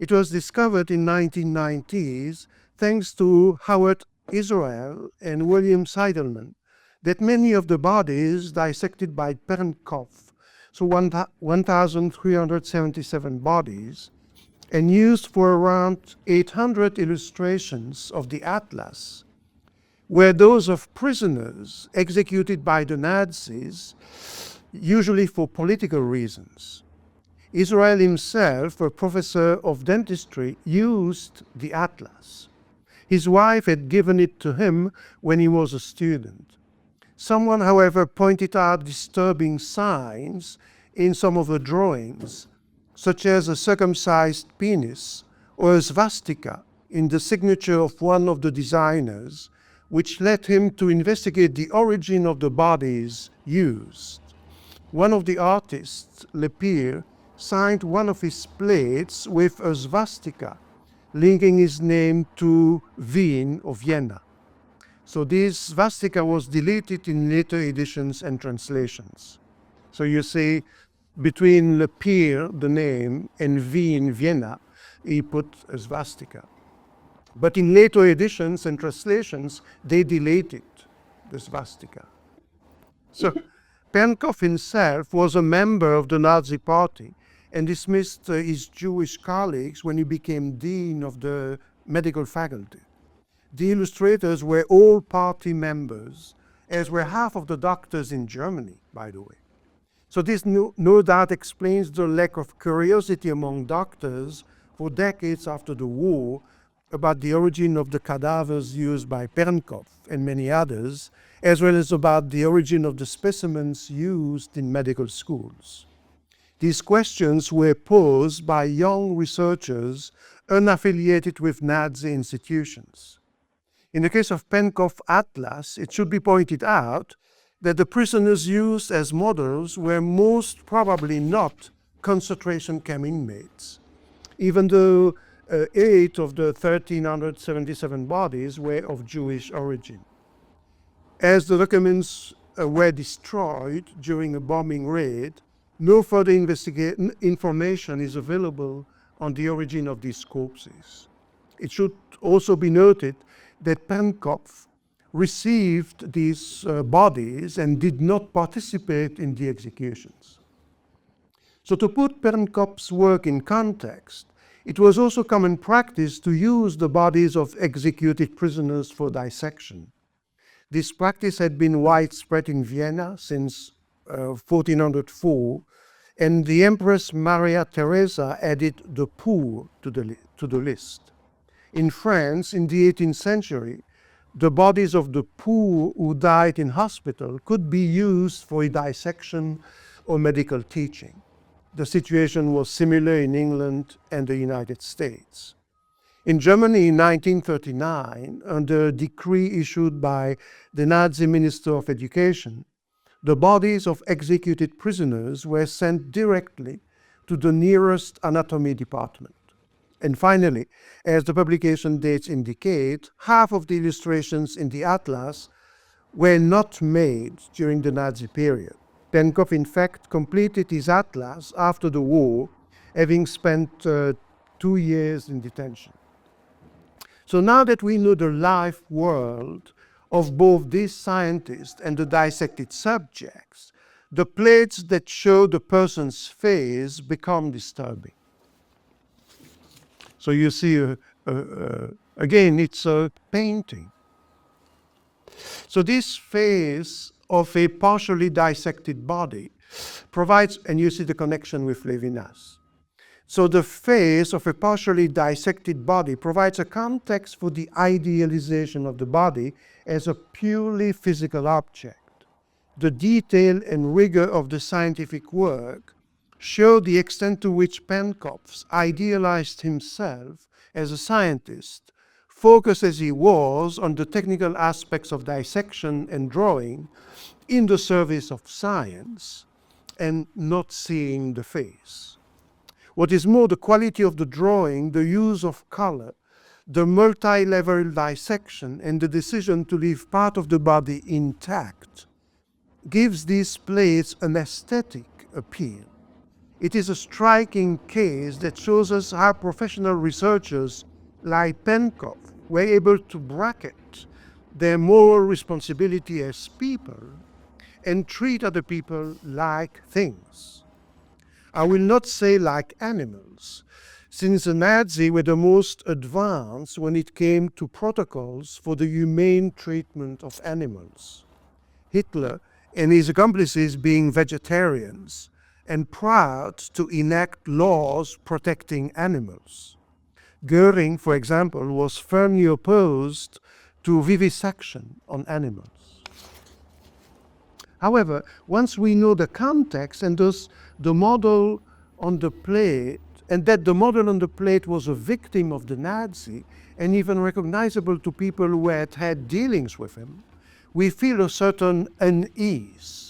It was discovered in 1990s, thanks to Howard Israel and William Seidelman, that many of the bodies dissected by Penkopf, so 1,377 bodies, and used for around 800 illustrations of the atlas, were those of prisoners executed by the Nazis, usually for political reasons. Israel himself, a professor of dentistry, used the atlas. His wife had given it to him when he was a student. Someone, however, pointed out disturbing signs in some of the drawings, such as a circumcised penis or a swastika in the signature of one of the designers, which led him to investigate the origin of the bodies used. One of the artists, Lepire, signed one of his plates with a swastika, linking his name to Wien or Vienna. So this swastika was deleted in later editions and translations. So you see, between Lepire, the name, and Wien, Vienna, he put a swastika. But in later editions and translations, they deleted the swastika. So Penkopf himself was a member of the Nazi Party and dismissed his Jewish colleagues when he became dean of the medical faculty. The illustrators were all party members, as were half of the doctors in Germany, by the way. So this no doubt explains the lack of curiosity among doctors for decades after the war about the origin of the cadavers used by Penkopf and many others, as well as about the origin of the specimens used in medical schools. These questions were posed by young researchers unaffiliated with Nazi institutions. In the case of Penkopf Atlas, it should be pointed out that the prisoners used as models were most probably not concentration camp inmates, even though 8 of the 1,377 bodies were of Jewish origin. As the documents were destroyed during a bombing raid, no further information is available on the origin of these corpses. It should also be noted that Penkopf received these bodies and did not participate in the executions. So to put Penkopf's work in context, it was also common practice to use the bodies of executed prisoners for dissection. This practice had been widespread in Vienna since 1404, and the Empress Maria Theresa added the poor to the list. In France, in the 18th century, the bodies of the poor who died in hospital could be used for dissection or medical teaching. The situation was similar in England and the United States. In Germany in 1939, under a decree issued by the Nazi Minister of Education, the bodies of executed prisoners were sent directly to the nearest anatomy department. And finally, as the publication dates indicate, half of the illustrations in the atlas were not made during the Nazi period. Penkopf, in fact, completed his atlas after the war, having spent 2 years in detention. So now that we know the life world of both these scientists and the dissected subjects, the plates that show the person's face become disturbing. So you see, again, it's a painting. So this phase of a partially dissected body provides, and you see the connection with Levinas. So the phase of a partially dissected body provides a context for the idealization of the body as a purely physical object. The detail and rigor of the scientific work show the extent to which Penkopf idealized himself as a scientist, focused as he was on the technical aspects of dissection and drawing in the service of science and not seeing the face. What is more, the quality of the drawing, the use of color, the multi-level dissection, and the decision to leave part of the body intact gives these plates an aesthetic appeal. It is a striking case that shows us how professional researchers like Penkopf were able to bracket their moral responsibility as people and treat other people like things. I will not say like animals, since the Nazis were the most advanced when it came to protocols for the humane treatment of animals. Hitler and his accomplices being vegetarians and proud to enact laws protecting animals. Goering, for example, was firmly opposed to vivisection on animals. However, once we know the context and thus the model on the plate, and that the model on the plate was a victim of the Nazi and even recognizable to people who had had dealings with him, we feel a certain unease.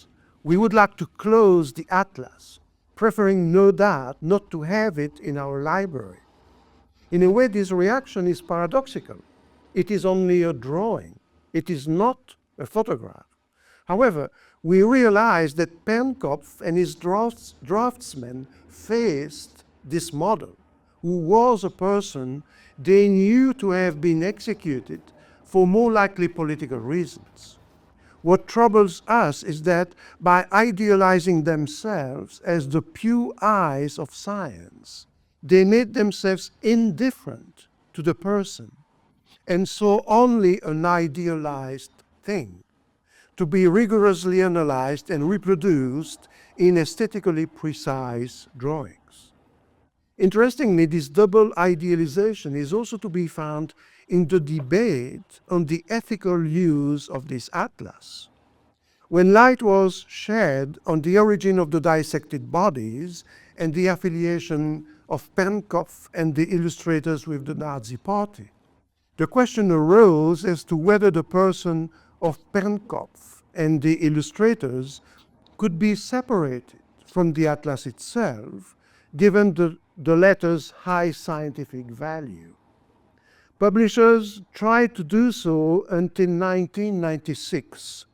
We would like to close the atlas, preferring no doubt not to have it in our library. In a way, this reaction is paradoxical. It is only a drawing. It is not a photograph. However, we realize that Penkopf and his draftsmen faced this model, who was a person they knew to have been executed for more likely political reasons. What troubles us is that by idealizing themselves as the pure eyes of science, they made themselves indifferent to the person, and saw only an idealized thing, to be rigorously analyzed and reproduced in aesthetically precise drawings. Interestingly, this double idealization is also to be found in the debate on the ethical use of this atlas. When light was shed on the origin of the dissected bodies and the affiliation of Penkopf and the illustrators with the Nazi Party, the question arose as to whether the person of Penkopf and the illustrators could be separated from the atlas itself, given the letter's high scientific value. Publishers tried to do so until 1996,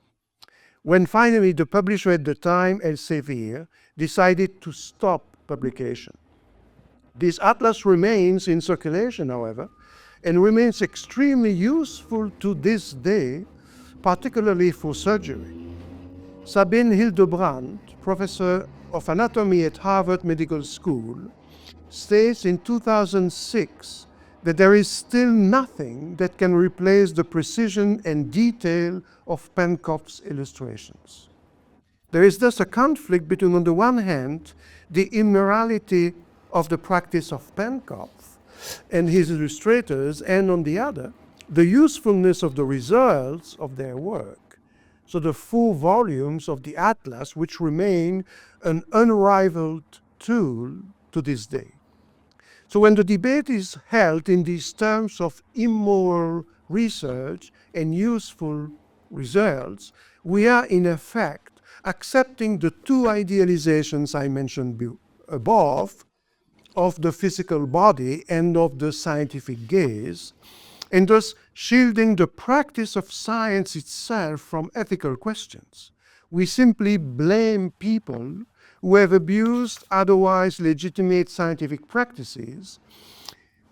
when finally the publisher at the time, Elsevier, decided to stop publication. This atlas remains in circulation, however, and remains extremely useful to this day, particularly for surgery. Sabine Hildebrandt, professor of anatomy at Harvard Medical School, states in 2006 that there is still nothing that can replace the precision and detail of Penkopf's illustrations. There is thus a conflict between, on the one hand, the immorality of the practice of Penkopf and his illustrators, and on the other, the usefulness of the results of their work. So the 4 volumes of the atlas, which remain an unrivaled tool to this day. So when the debate is held in these terms of immoral research and useful results, we are in effect accepting the 2 idealizations I mentioned above of the physical body and of the scientific gaze, and thus shielding the practice of science itself from ethical questions. We simply blame people who have abused otherwise legitimate scientific practices,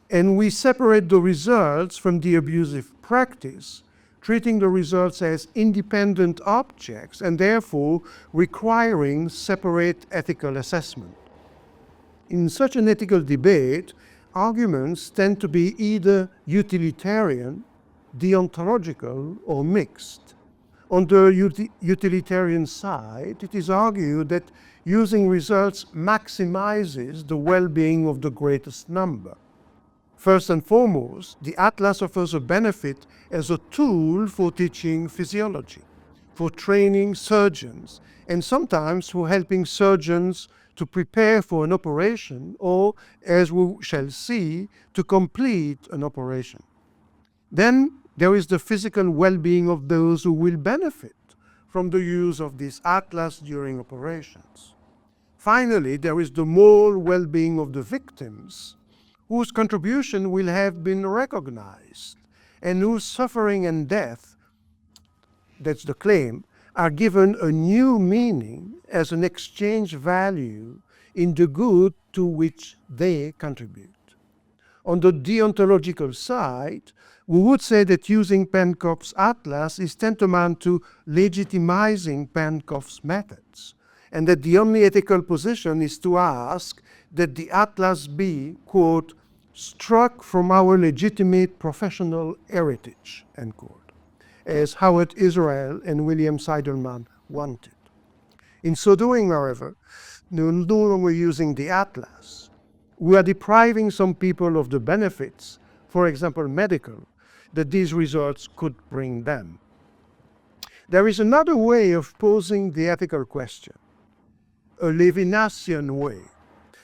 and we separate the results from the abusive practice, treating the results as independent objects and therefore requiring separate ethical assessment. In such an ethical debate, arguments tend to be either utilitarian, deontological, or mixed. On the utilitarian side, it is argued that using results maximizes the well-being of the greatest number. First and foremost, the atlas offers a benefit as a tool for teaching physiology, for training surgeons, and sometimes for helping surgeons to prepare for an operation or, as we shall see, to complete an operation. Then there is the physical well-being of those who will benefit from the use of this atlas during operations. Finally, there is the moral well-being of the victims, whose contribution will have been recognized and whose suffering and death, that's the claim, are given a new meaning as an exchange value in the good to which they contribute. On the deontological side, we would say that using Pencroff's atlas is tantamount to legitimizing Pencroff's methods, and that the only ethical position is to ask that the atlas be, quote, struck from our legitimate professional heritage, end quote, as Howard Israel and William Seidelman wanted. In so doing, however, no longer using the atlas, we are depriving some people of the benefits, for example medical, that these results could bring them. There is another way of posing the ethical question, a Levinasian way,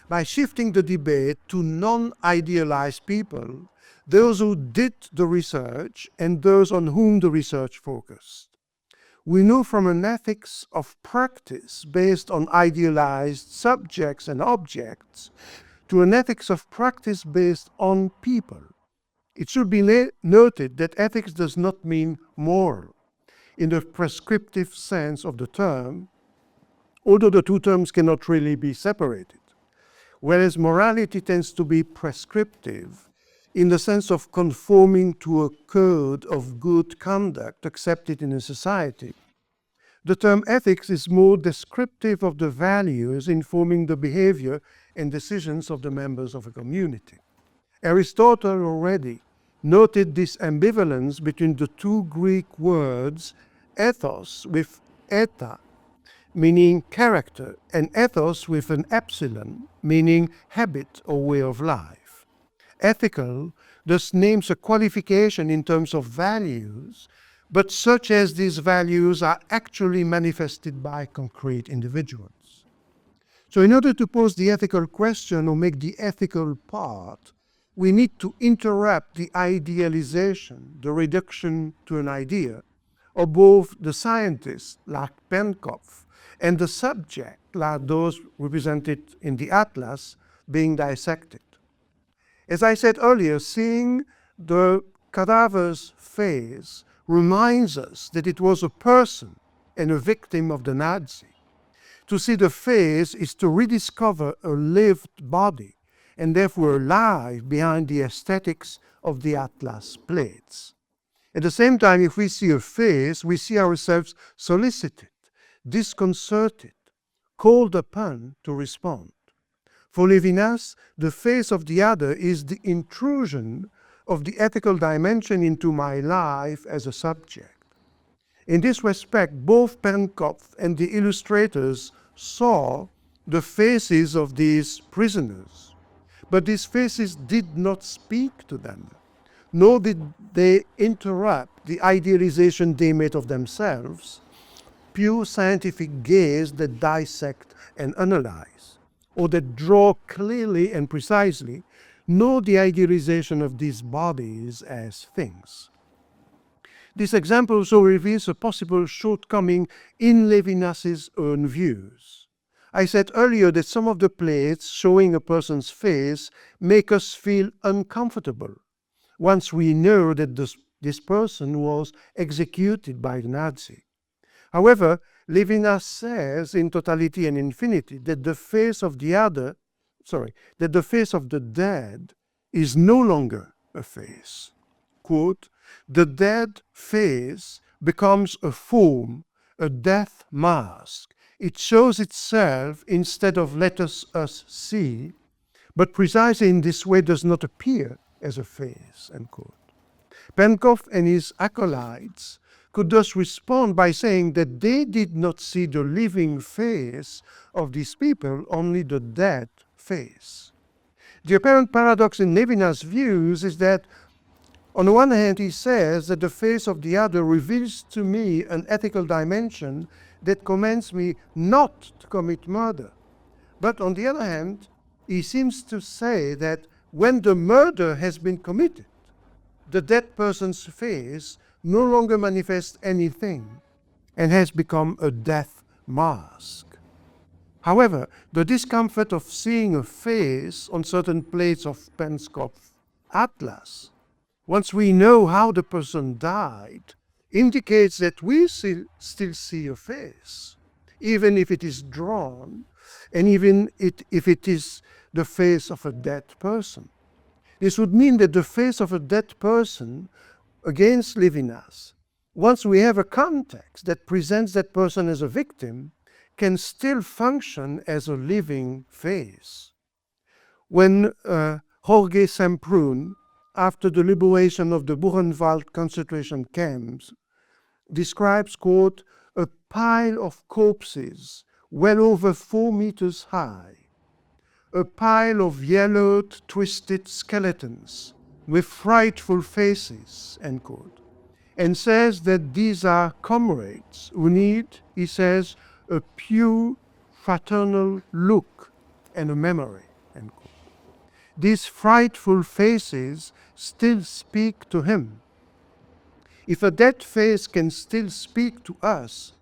by shifting the debate to non-idealized people, those who did the research and those on whom the research focused. We move from an ethics of practice based on idealized subjects and objects to an ethics of practice based on people. It should be noted that ethics does not mean moral in the prescriptive sense of the term, although the two terms cannot really be separated, whereas morality tends to be prescriptive in the sense of conforming to a code of good conduct accepted in a society. The term ethics is more descriptive of the values informing the behavior and decisions of the members of a community. Aristotle already noted this ambivalence between the two Greek words ethos with eta, meaning character, and ethos with an epsilon, meaning habit or way of life. Ethical thus names a qualification in terms of values, but such as these values are actually manifested by concrete individuals. So in order to pose the ethical question or make the ethical part, we need to interrupt the idealization, the reduction to an idea, of both the scientist, like Pencroff, and the subject, like those represented in the atlas, being dissected. As I said earlier, seeing the cadaver's face reminds us that it was a person and a victim of the Nazi. To see the face is to rediscover a lived body, and therefore alive behind the aesthetics of the atlas plates. At the same time, if we see a face, we see ourselves solicited, disconcerted, called upon to respond. For Levinas, the face of the other is the intrusion of the ethical dimension into my life as a subject. In this respect, both Pencroff and the illustrators saw the faces of these prisoners, but these faces did not speak to them, nor did they interrupt the idealization they made of themselves, pure scientific gaze that dissect and analyze, or that draw clearly and precisely, nor the idealization of these bodies as things. This example also reveals a possible shortcoming in Levinas's own views. I said earlier that some of the plates showing a person's face make us feel uncomfortable once we know that this person was executed by the Nazi. However, Levinas says in Totality and Infinity that the face of the dead is no longer a face. Quote, the dead face becomes a form, a death mask. It shows itself instead of let us see, but precisely in this way does not appear as a face, end quote. Penkopf and his acolytes could thus respond by saying that they did not see the living face of these people, only the dead face. The apparent paradox in Levinas' views is that, on the one hand, he says that the face of the other reveals to me an ethical dimension that commands me not to commit murder. But on the other hand, he seems to say that when the murder has been committed, the dead person's face no longer manifests anything and has become a death mask. However, the discomfort of seeing a face on certain plates of Penkopf's atlas, once we know how the person died, indicates that we still see a face, even if it is drawn, and even if it is the face of a dead person. This would mean that the face of a dead person, against Levinas, once we have a context that presents that person as a victim, can still function as a living face. When Jorge Semprún, after the liberation of the Buchenwald concentration camps, describes, quote, a pile of corpses well over 4 meters high, a pile of yellowed, twisted skeletons with frightful faces, end quote, and says that these are comrades who need, he says, a pure fraternal look and a memory, end quote. These frightful faces still speak to him. If a dead face can still speak to us,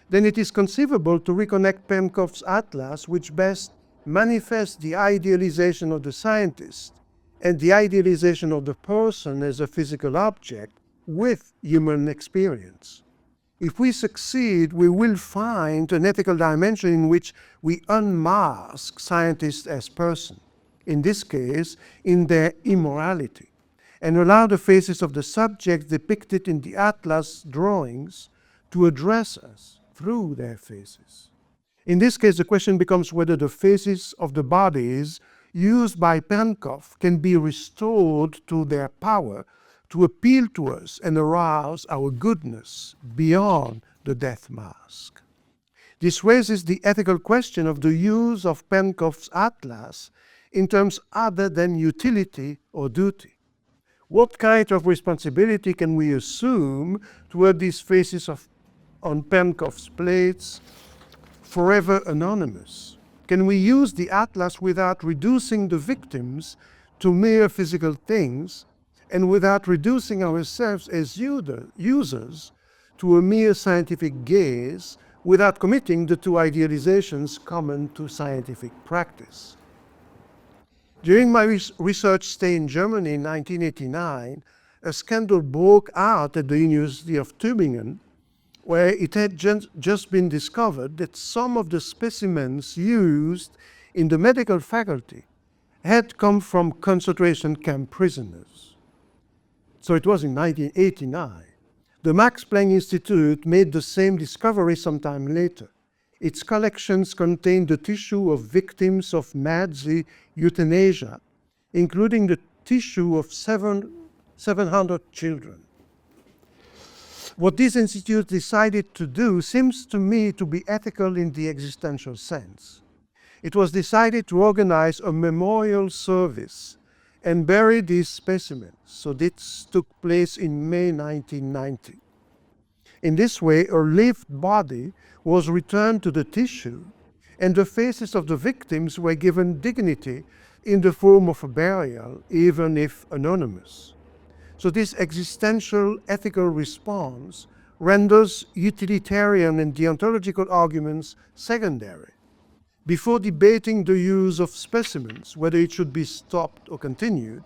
then it is conceivable to reconnect Penkopf's atlas, which best manifests the idealization of the scientist and the idealization of the person as a physical object with human experience. If we succeed, we will find an ethical dimension in which we unmask scientists as person, in this case, in their immorality, and allow the faces of the subjects depicted in the atlas drawings to address us through their faces. In this case, the question becomes whether the faces of the bodies used by Penkopf can be restored to their power to appeal to us and arouse our goodness beyond the death mask. This raises the ethical question of the use of Penkopf's atlas in terms other than utility or duty. What kind of responsibility can we assume toward these faces on Penkopf's plates, forever anonymous? Can we use the atlas without reducing the victims to mere physical things and without reducing ourselves as users to a mere scientific gaze, without committing the two idealizations common to scientific practice? During my research stay in Germany in 1989, a scandal broke out at the University of Tübingen, where it had just been discovered that some of the specimens used in the medical faculty had come from concentration camp prisoners. So it was in 1989. The Max Planck Institute made the same discovery sometime later. Its collections contained the tissue of victims of Nazi euthanasia, including the tissue of 700 children. What this institute decided to do seems to me to be ethical in the existential sense. It was decided to organize a memorial service and bury these specimens. So this took place in May 1990. In this way, a lived body was returned to the tissue, and the faces of the victims were given dignity in the form of a burial, even if anonymous. So this existential ethical response renders utilitarian and deontological arguments secondary. Before debating the use of specimens, whether it should be stopped or continued,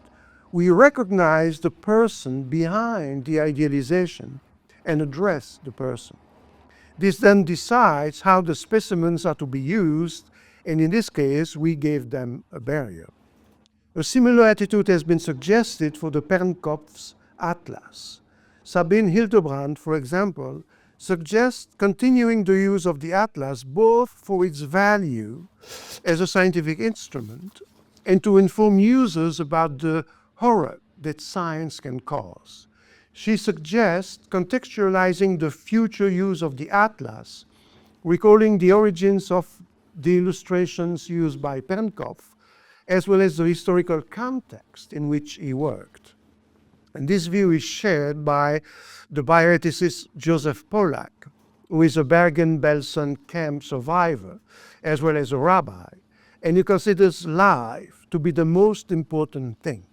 we recognize the person behind the idealization and address the person. This then decides how the specimens are to be used, and in this case, we gave them a burial. A similar attitude has been suggested for the Penkopf's atlas. Sabine Hildebrand, for example, suggests continuing the use of the atlas both for its value as a scientific instrument and to inform users about the horror that science can cause. She suggests contextualizing the future use of the atlas, recalling the origins of the illustrations used by Penkopf, as well as the historical context in which he worked. And this view is shared by the bioethicist Joseph Pollack, who is a Bergen-Belsen camp survivor, as well as a rabbi, and he considers life to be the most important thing.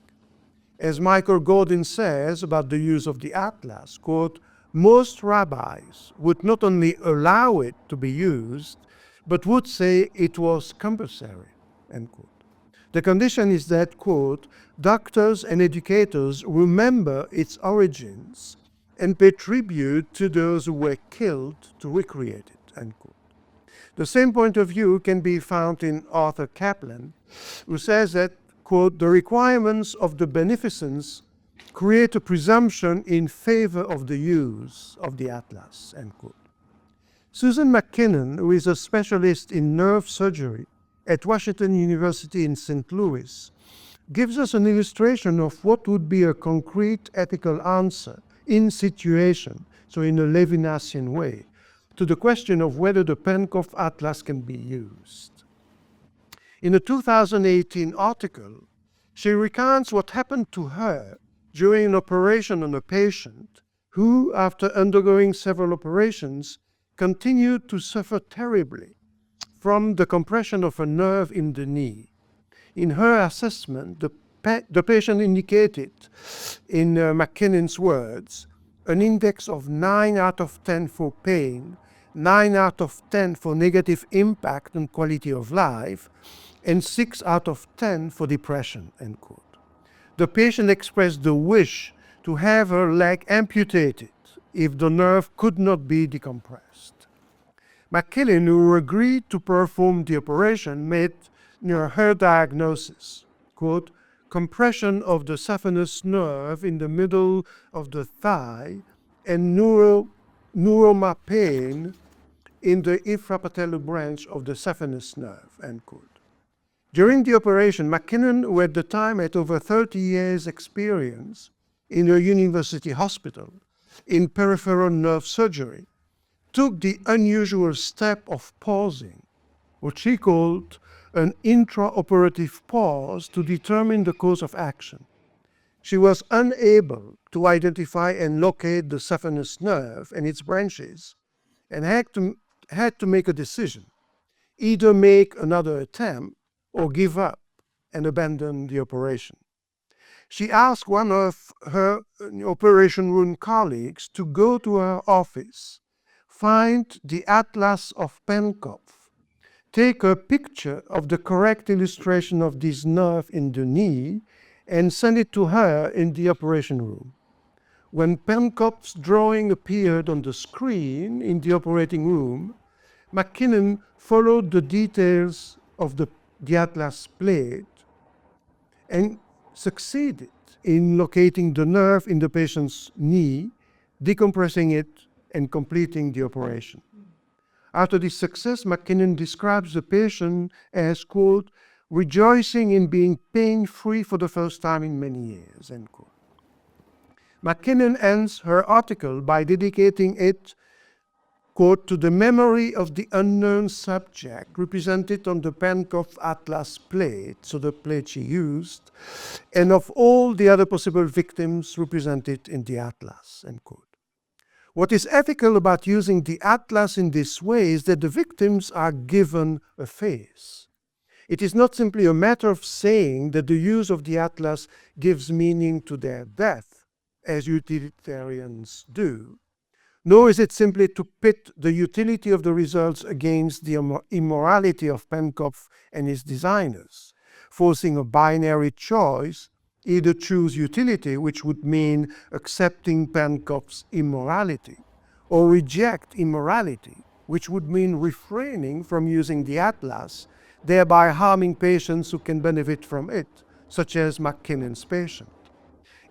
As Michael Gordon says about the use of the atlas, quote, most rabbis would not only allow it to be used, but would say it was compulsory, end quote. The condition is that, quote, doctors and educators remember its origins and pay tribute to those who were killed to recreate it, end quote. The same point of view can be found in Arthur Kaplan, who says that, quote, the requirements of the beneficence create a presumption in favor of the use of the atlas, end quote. Susan McKinnon, who is a specialist in nerve surgery at Washington University in St. Louis, gives us an illustration of what would be a concrete ethical answer in situation, so in a Levinasian way, to the question of whether the Penkopf Atlas can be used. In a 2018 article, she recounts what happened to her during an operation on a patient who, after undergoing several operations, continued to suffer terribly from the compression of a nerve in the knee. In her assessment, the patient indicated, in McKinnon's words, an index of 9 out of 10 for pain, 9 out of 10 for negative impact on quality of life, and 6 out of 10 for depression, end quote. The patient expressed the wish to have her leg amputated if the nerve could not be decompressed. McKinnon, who agreed to perform the operation, made her diagnosis, quote, compression of the saphenous nerve in the middle of the thigh and neuroma pain in the infrapatellar branch of the saphenous nerve, end quote. During the operation, McKinnon, who at the time had over 30 years' experience in a university hospital in peripheral nerve surgery, took the unusual step of pausing, what she called an intraoperative pause to determine the course of action. She was unable to identify and locate the saphenous nerve and its branches, and had to make a decision, either make another attempt or give up and abandon the operation. She asked one of her operation room colleagues to go to her office, find the Atlas of Penkopf, take a picture of the correct illustration of this nerve in the knee, and send it to her in the operation room. When Penkopf's drawing appeared on the screen in the operating room, McKinnon followed the details of the Atlas plate and succeeded in locating the nerve in the patient's knee, decompressing it, and completing the operation. After this success, McKinnon describes the patient as, quote, rejoicing in being pain-free for the first time in many years, end quote. McKinnon ends her article by dedicating it, quote, to the memory of the unknown subject represented on the Penkopf Atlas plate, so the plate she used, and of all the other possible victims represented in the Atlas, end quote. What is ethical about using the Atlas in this way is that the victims are given a face. It is not simply a matter of saying that the use of the Atlas gives meaning to their death, as utilitarians do, nor is it simply to pit the utility of the results against the immorality of Penkopf and his designers, forcing a binary choice, either choose utility, which would mean accepting Penkopf's immorality, or reject immorality, which would mean refraining from using the Atlas, thereby harming patients who can benefit from it, such as McKinnon's patient.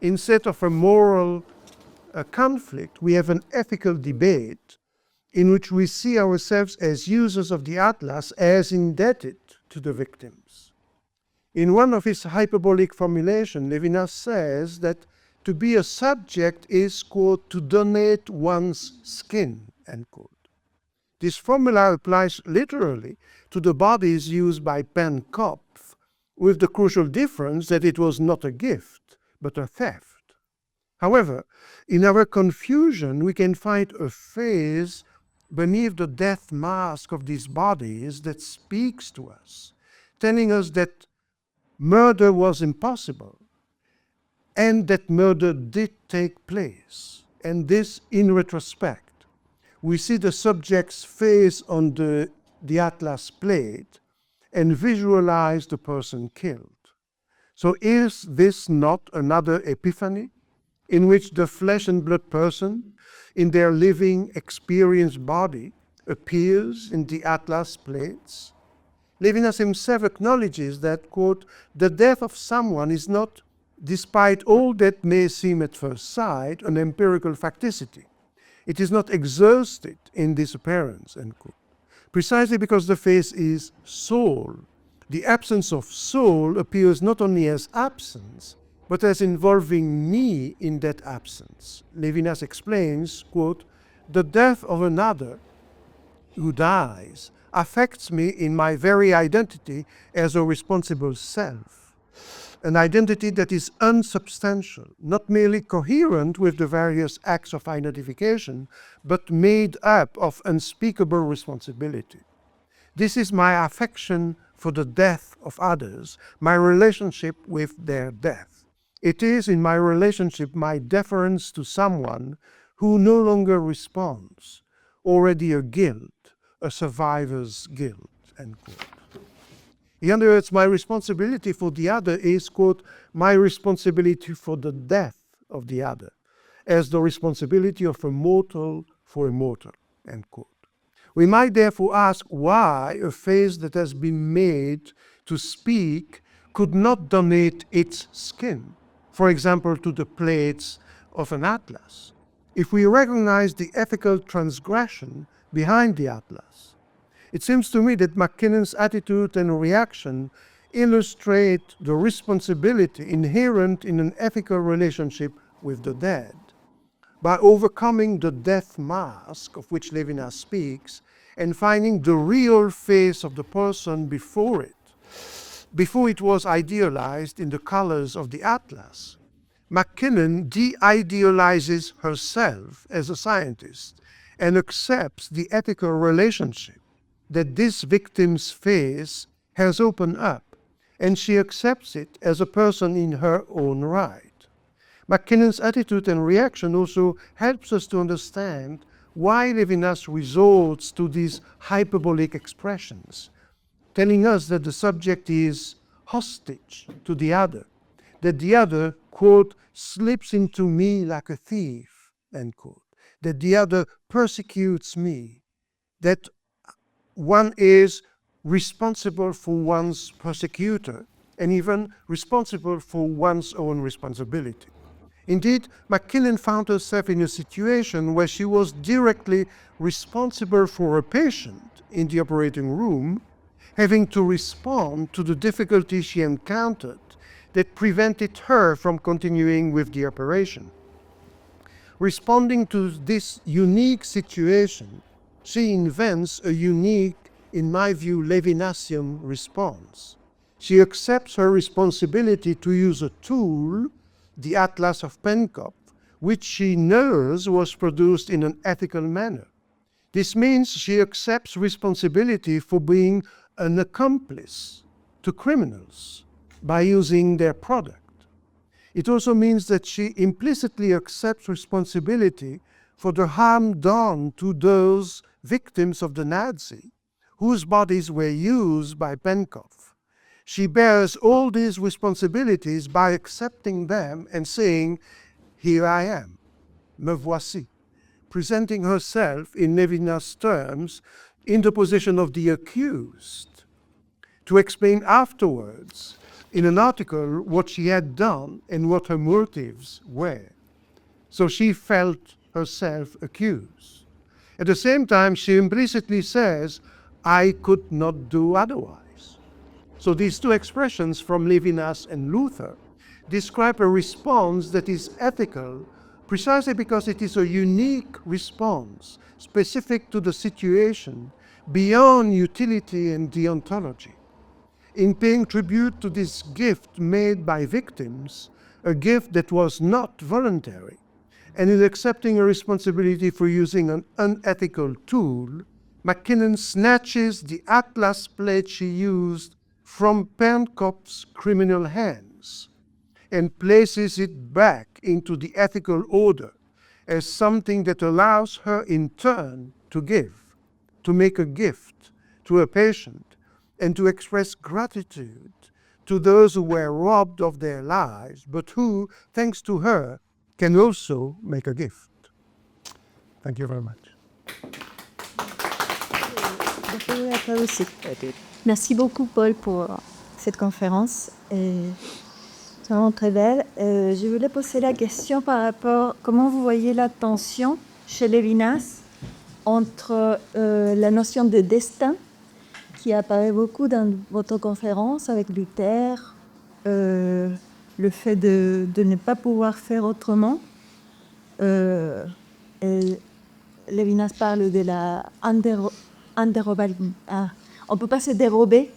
Instead of a moral conflict, we have an ethical debate in which we see ourselves as users of the Atlas as indebted to the victims. In one of his hyperbolic formulations, Levinas says that to be a subject is, quote, to donate one's skin, end quote. This formula applies literally to the bodies used by Penkopf, with the crucial difference that it was not a gift, but a theft. However, in our confusion, we can find a phase beneath the death mask of these bodies that speaks to us, telling us that murder was impossible, and that murder did take place, and this in retrospect. We see the subject's face on the atlas plate and visualize the person killed. So is this not another epiphany in which the flesh and blood person in their living experienced body appears in the atlas plates? Levinas himself acknowledges that, quote, the death of someone is not, despite all that may seem at first sight, an empirical facticity. It is not exhausted in disappearance, end quote. Precisely because the face is soul. The absence of soul appears not only as absence, but as involving me in that absence. Levinas explains, quote, the death of another who dies affects me in my very identity as a responsible self. An identity that is unsubstantial, not merely coherent with the various acts of identification, but made up of unspeakable responsibility. This is my affection for the death of others, my relationship with their death. It is in my relationship my deference to someone who no longer responds, already a guilt, a survivor's guilt, end quote. In other words, my responsibility for the other is, quote, my responsibility for the death of the other, as the responsibility of a mortal for a mortal, end quote. We might therefore ask why a face that has been made to speak could not donate its skin, for example, to the plates of an atlas, if we recognize the ethical transgression behind the atlas. It seems to me that McKinnon's attitude and reaction illustrate the responsibility inherent in an ethical relationship with the dead. By overcoming the death mask of which Levinas speaks and finding the real face of the person before it was idealized in the colors of the atlas, McKinnon de-idealizes herself as a scientist and accepts the ethical relationship that this victim's face has opened up, and she accepts it as a person in her own right. McKinnon's attitude and reaction also helps us to understand why Levinas resorts to these hyperbolic expressions, telling us that the subject is hostage to the other, that the other, quote, slips into me like a thief, end quote, that the other persecutes me, that one is responsible for one's persecutor and even responsible for one's own responsibility. Indeed, McKinnon found herself in a situation where she was directly responsible for a patient in the operating room, having to respond to the difficulties she encountered that prevented her from continuing with the operation. Responding to this unique situation, she invents a unique, in my view, Levinasian response. She accepts her responsibility to use a tool, the Atlas of Penkopf, which she knows was produced in an ethical manner. This means she accepts responsibility for being an accomplice to criminals by using their product. It also means that she implicitly accepts responsibility for the harm done to those victims of the Nazi, whose bodies were used by Penkopf. She bears all these responsibilities by accepting them and saying, here I am, me voici, presenting herself in Levinas' terms in the position of the accused, to explain afterwards in an article what she had done and what her motives were. So she felt herself accused. At the same time, she implicitly says, I could not do otherwise. So these two expressions from Levinas and Luther describe a response that is ethical precisely because it is a unique response, specific to the situation, beyond utility and deontology. In paying tribute to this gift made by victims, a gift that was not voluntary, and in accepting a responsibility for using an unethical tool, McKinnon snatches the Atlas plate she used from Penkopf's criminal hands and places it back into the ethical order as something that allows her in turn to give, to make a gift to a patient, and to express gratitude to those who were robbed of their lives, but who, thanks to her, can also make a gift. Thank you very much. Merci beaucoup, Paul, pour cette conférence. C'est vraiment très belle. Je voulais poser la question par rapport à comment vous voyez la tension chez Levinas entre la notion de destin, qui apparaît beaucoup dans votre conférence avec Luther, le fait de ne pas pouvoir faire autrement. Levinas parle de la indérobabilité. On ne peut pas se dérober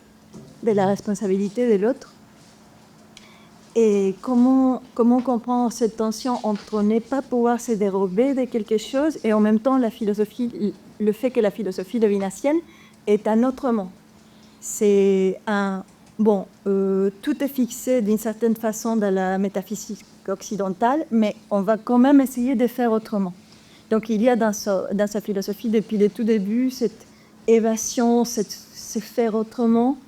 de la responsabilité de l'autre. Et comment comprendre cette tension entre ne pas pouvoir se dérober de quelque chose et en même temps le fait que la philosophie levinasienne est un autrement. C'est tout est fixé d'une certaine façon dans la métaphysique occidentale, mais on va quand même essayer de faire autrement. Donc il y a dans sa philosophie depuis le tout début cette évasion, se faire autrement,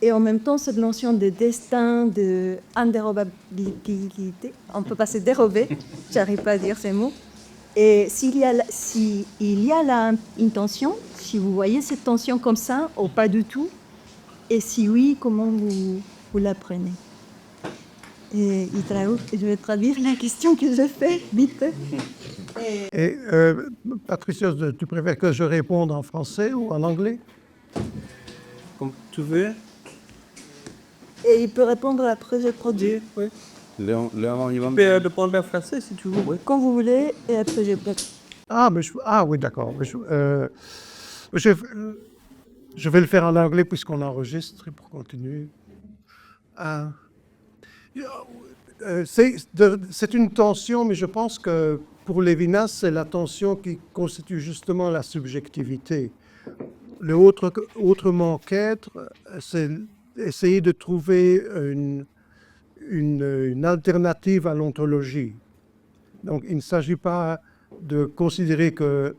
et en même temps cette notion de destin, de indérobabilité. On ne peut pas se dérober, j'arrive pas à dire ces mots. Et s'il y a là une tension, si vous voyez cette tension comme ça, ou pas du tout, et si oui, comment vous la prenez? Et je vais traduire la question que je fais, vite. Patricia, tu préfères que je réponde en français ou en anglais? Comme tu veux. Et il peut répondre après, je traduis. Oui. Il peut répondre en français si tu veux. Oui. Quand vous voulez, et après je peux. Oui, d'accord. Je vais le faire en anglais puisqu'on enregistre pour continuer. C'est une tension, mais je pense que pour Levinas, c'est la tension qui constitue justement la subjectivité. Le autrement qu'être, c'est essayer de trouver une alternative à l'ontologie. Donc il ne s'agit pas de considérer que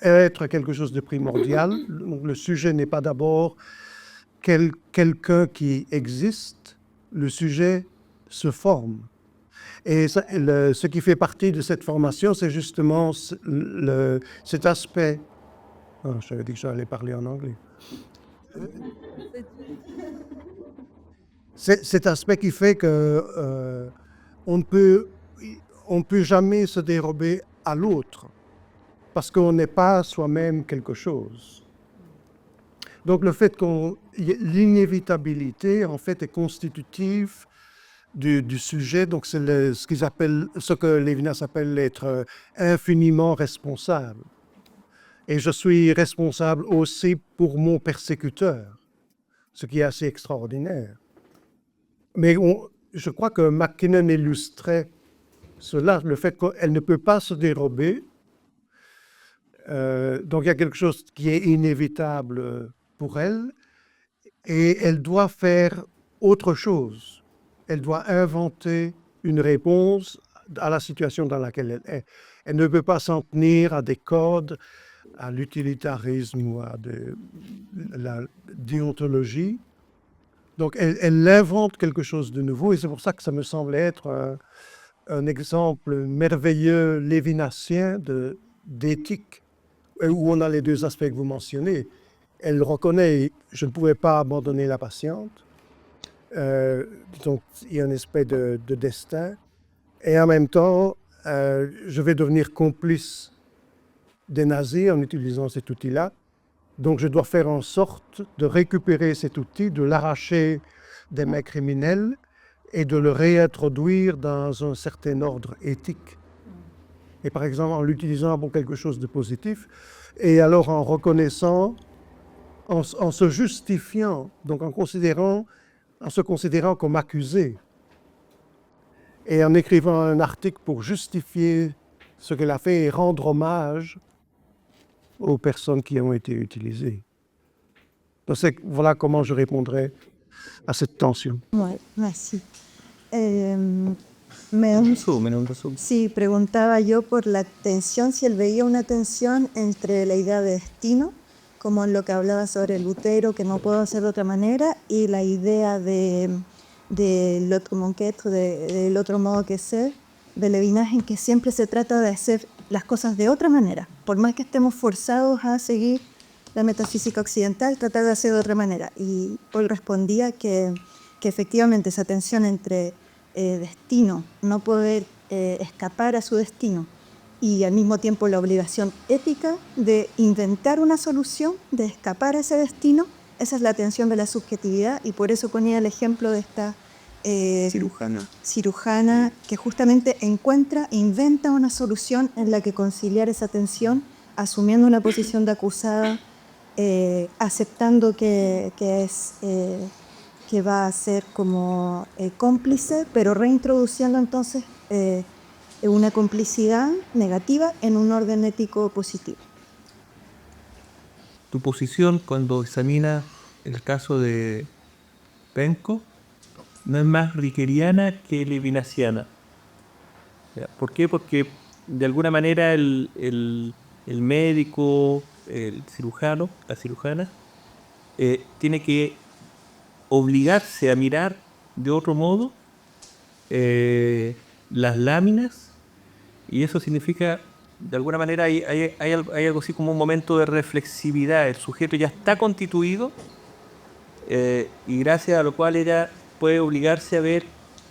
être quelque chose de primordial. Donc, le sujet n'est pas d'abord quelqu'un qui existe, le sujet se forme. Et ce qui fait partie de cette formation, c'est justement cet aspect. Oh, j'avais dit que j'allais parler en anglais. Cet aspect qui fait que on ne peut jamais se dérober à l'autre, parce qu'on n'est pas soi-même quelque chose. Donc le fait que l'inévitabilité, en fait, est constitutive du sujet. Donc c'est ce que Levinas appelle l'être infiniment responsable. Et je suis responsable aussi pour mon persécuteur, ce qui est assez extraordinaire. Mais je crois que McKinnon illustrait cela, le fait qu'elle ne peut pas se dérober. Donc il y a quelque chose qui est inévitable pour elle, et elle doit faire autre chose. Elle doit inventer une réponse à la situation dans laquelle elle est. Elle ne peut pas s'en tenir à des codes, à l'utilitarisme ou à la déontologie. Donc elle invente quelque chose de nouveau, et c'est pour ça que ça me semble être un exemple merveilleux lévinassien d'éthique, où on a les deux aspects que vous mentionnez. Elle reconnaît, je ne pouvais pas abandonner la patiente, donc il y a une espèce de destin, et en même temps, je vais devenir complice des nazis en utilisant cet outil-là. Donc je dois faire en sorte de récupérer cet outil, de l'arracher des mains criminelles et de le réintroduire dans un certain ordre éthique. Et par exemple en l'utilisant pour quelque chose de positif, et alors en reconnaissant, en se justifiant, donc en se considérant comme accusé, et en écrivant un article pour justifier ce qu'elle a fait et rendre hommage aux personnes qui ont été utilisées. Donc voilà comment je répondrais a cette tensión. Ouais, merci. Me, Un resumen. sí, preguntaba yo por la tensión, si él veía una tensión entre la idea de destino, como en lo que hablaba sobre Lutero, que no puedo hacer de otra manera, y la idea de l'autre mon qu'être, del otro modo que ser, de Levinas, en que siempre se trata de hacer las cosas de otra manera. Por más que estemos forzados a seguir la metafísica occidental, tratar de hacer de otra manera. Y Paul respondía que efectivamente esa tensión entre destino, no poder escapar a su destino, y al mismo tiempo la obligación ética de inventar una solución, de escapar a ese destino, esa es la tensión de la subjetividad, y por eso ponía el ejemplo de esta cirujana que justamente inventa una solución en la que conciliar esa tensión, asumiendo una posición de acusada, aceptando que va a ser como cómplice, pero reintroduciendo entonces una complicidad negativa en un orden ético positivo. Tu posición cuando examina el caso de Penco no es más rickeriana que levinasiana. ¿Por qué? Porque de alguna manera el médico, el cirujano, la cirujana, tiene que obligarse a mirar de otro modo las láminas, y eso significa, de alguna manera, hay algo así como un momento de reflexividad. El sujeto ya está constituido, y gracias a lo cual ella puede obligarse a ver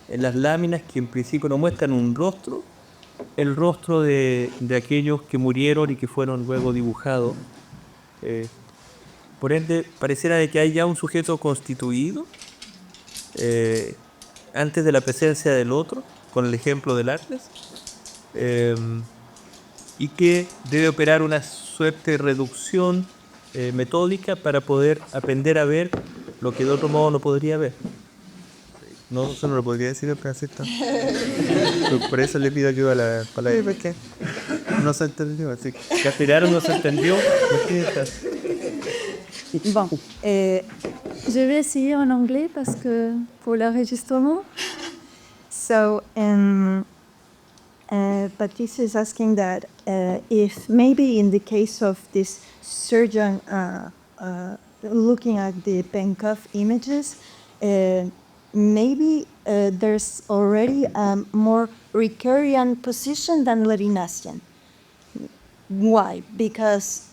en las láminas, que en principio no muestran un rostro, el rostro de aquellos que murieron y que fueron luego dibujados. Por ende, pareciera de que hay ya un sujeto constituido antes de la presencia del otro, con el ejemplo del Atlas, y que debe operar una suerte de reducción metódica para poder aprender a ver lo que de otro modo no podría ver. No, eso no lo podría decir el francista. Por eso le pido ayuda a la palabra. Sí, porque no se entendió, así que... Castellano no se entendió. Bon, je vais essayer en anglais parce que pour l'enregistrement. So, Patrice is asking that if maybe in the case of this surgeon looking at the Penkov images, maybe there's already a more Rickerian position than Levinasian. Why? Because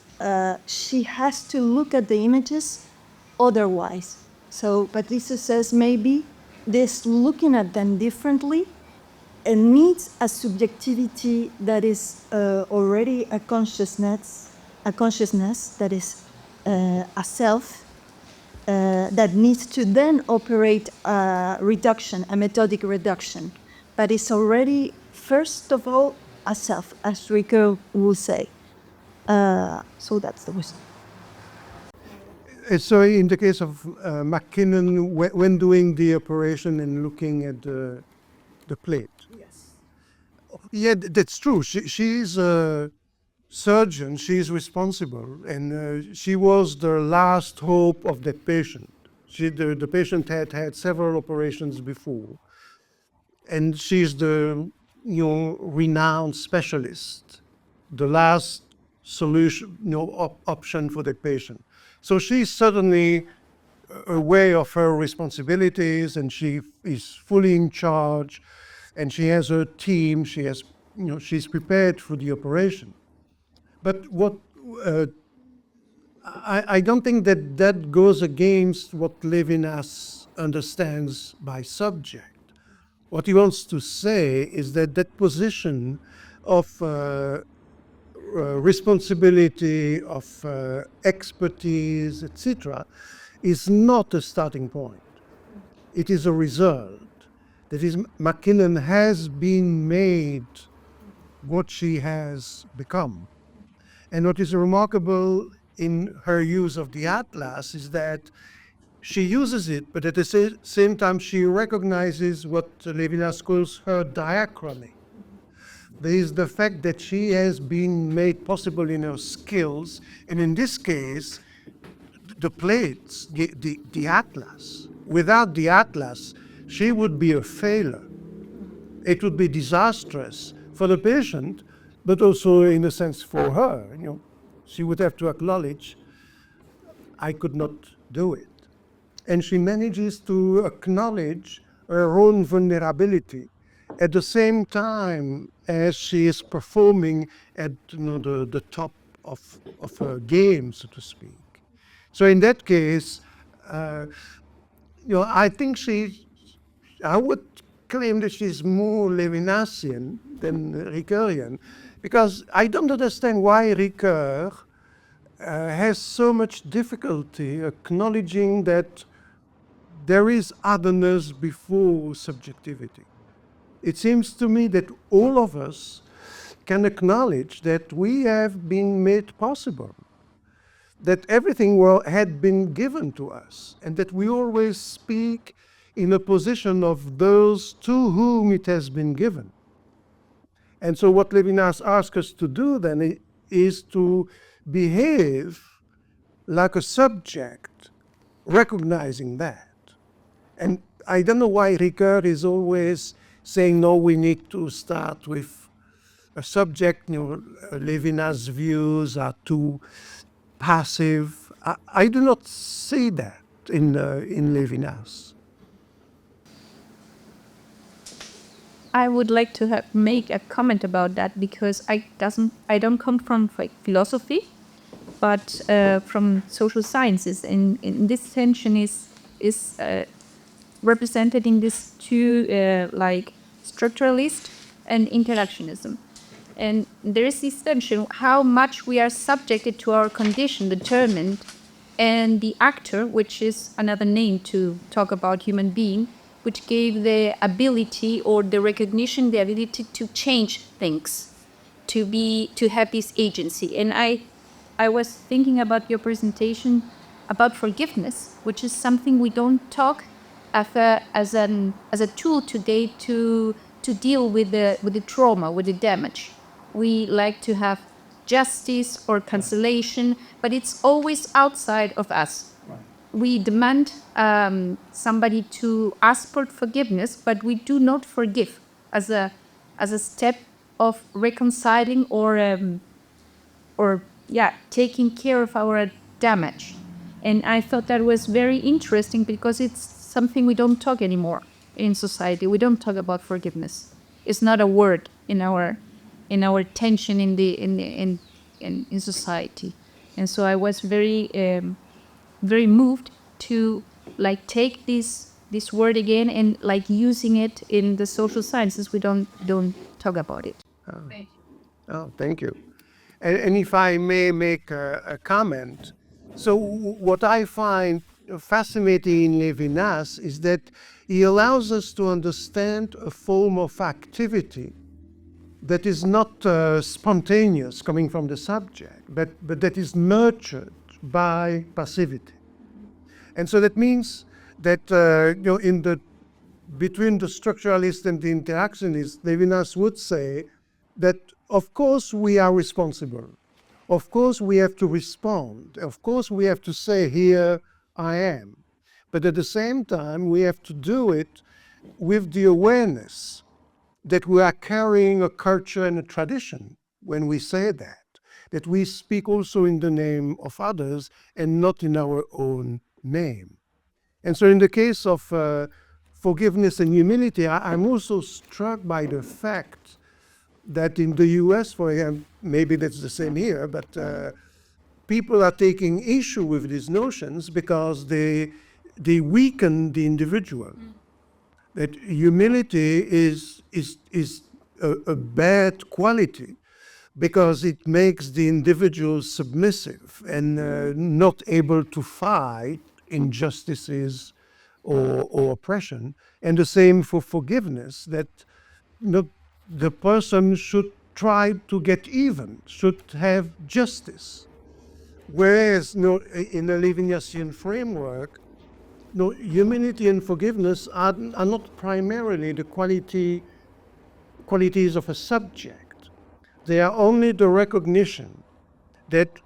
she has to look at the images otherwise. So Patricia says maybe this looking at them differently needs a subjectivity that is already a consciousness that is a self that needs to then operate a reduction, a methodic reduction, but it's already, first of all, a self, as Rico will say. So that's the question. So in the case of McKinnon, when doing the operation and looking at the plate. Yes. Yeah, that's true. She's a surgeon, she's responsible, and she was the last hope of that patient. The patient had several operations before, and she's the renowned specialist, the last solution, option for the patient. So she's certainly aware of her responsibilities, and she is fully in charge, and she has her team. She has, she's prepared for the operation. But what I don't think that goes against what Levinas understands by subject. What he wants to say is that position of responsibility, of expertise, etc., is not a starting point. It is a result. That is, McKinnon has been made what she has become. And what is remarkable in her use of the atlas is that she uses it, but at the same time she recognizes what Levinas calls her diachrony. There is the fact that she has been made possible in her skills, and in this case, the plates, the atlas. Without the atlas, she would be a failure. It would be disastrous for the patient, but also in a sense for her. She would have to acknowledge, I could not do it. And she manages to acknowledge her own vulnerability at the same time as she is performing at the top of her game, so to speak. So in that case, I think I would claim that she's more Levinasian than Ricoeurian, because I don't understand why Ricoeur has so much difficulty acknowledging that there is otherness before subjectivity. It seems to me that all of us can acknowledge that we have been made possible, that everything had been given to us, and that we always speak in a position of those to whom it has been given. And so what Levinas asks us to do then is to behave like a subject, recognizing that. And I don't know why Ricoeur is always saying, no, we need to start with a subject. Levinas' views are too passive. I do not see that in Levinas. I would like to make a comment about that, because I don't come from philosophy, but from social sciences, and this tension is represented in these two like structuralist and interactionism. And there is this tension, how much we are subjected to our condition, determined, and the actor, which is another name to talk about human being, which gave the ability or the recognition, the ability to change things, to have this agency. And I was thinking about your presentation about forgiveness, which is something we don't talk as a tool today to deal with the trauma, with the damage. We like to have justice or cancellation, but it's always outside of us. We demand somebody to ask for forgiveness, but we do not forgive as a step of reconciling or taking care of our damage. And I thought that was very interesting, because it's something we don't talk anymore in society. We don't talk about forgiveness. It's not a word in our tension in society. And so I was very moved to take this word again and using it in the social sciences. We don't talk about it. Oh, thank you. And if I may make a comment, so what I find fascinating in Levinas is that he allows us to understand a form of activity that is not spontaneous, coming from the subject, but that is nurtured by passivity. And so that means that between the structuralist and the interactionist, Levinas would say that of course we are responsible. Of course we have to respond. Of course we have to say, here I am. But at the same time, we have to do it with the awareness that we are carrying a culture and a tradition when we say that we speak also in the name of others and not in our own name. And so in the case of forgiveness and humility, I'm also struck by the fact that in the US, for example, maybe that's the same here, but people are taking issue with these notions because they weaken the individual. That humility is a bad quality because it makes the individual submissive and not able to fight injustices or oppression. And the same for forgiveness, that the person should try to get even, should have justice. Whereas in the Levinasian framework, humanity and forgiveness are not primarily the qualities of a subject. They are only the recognition that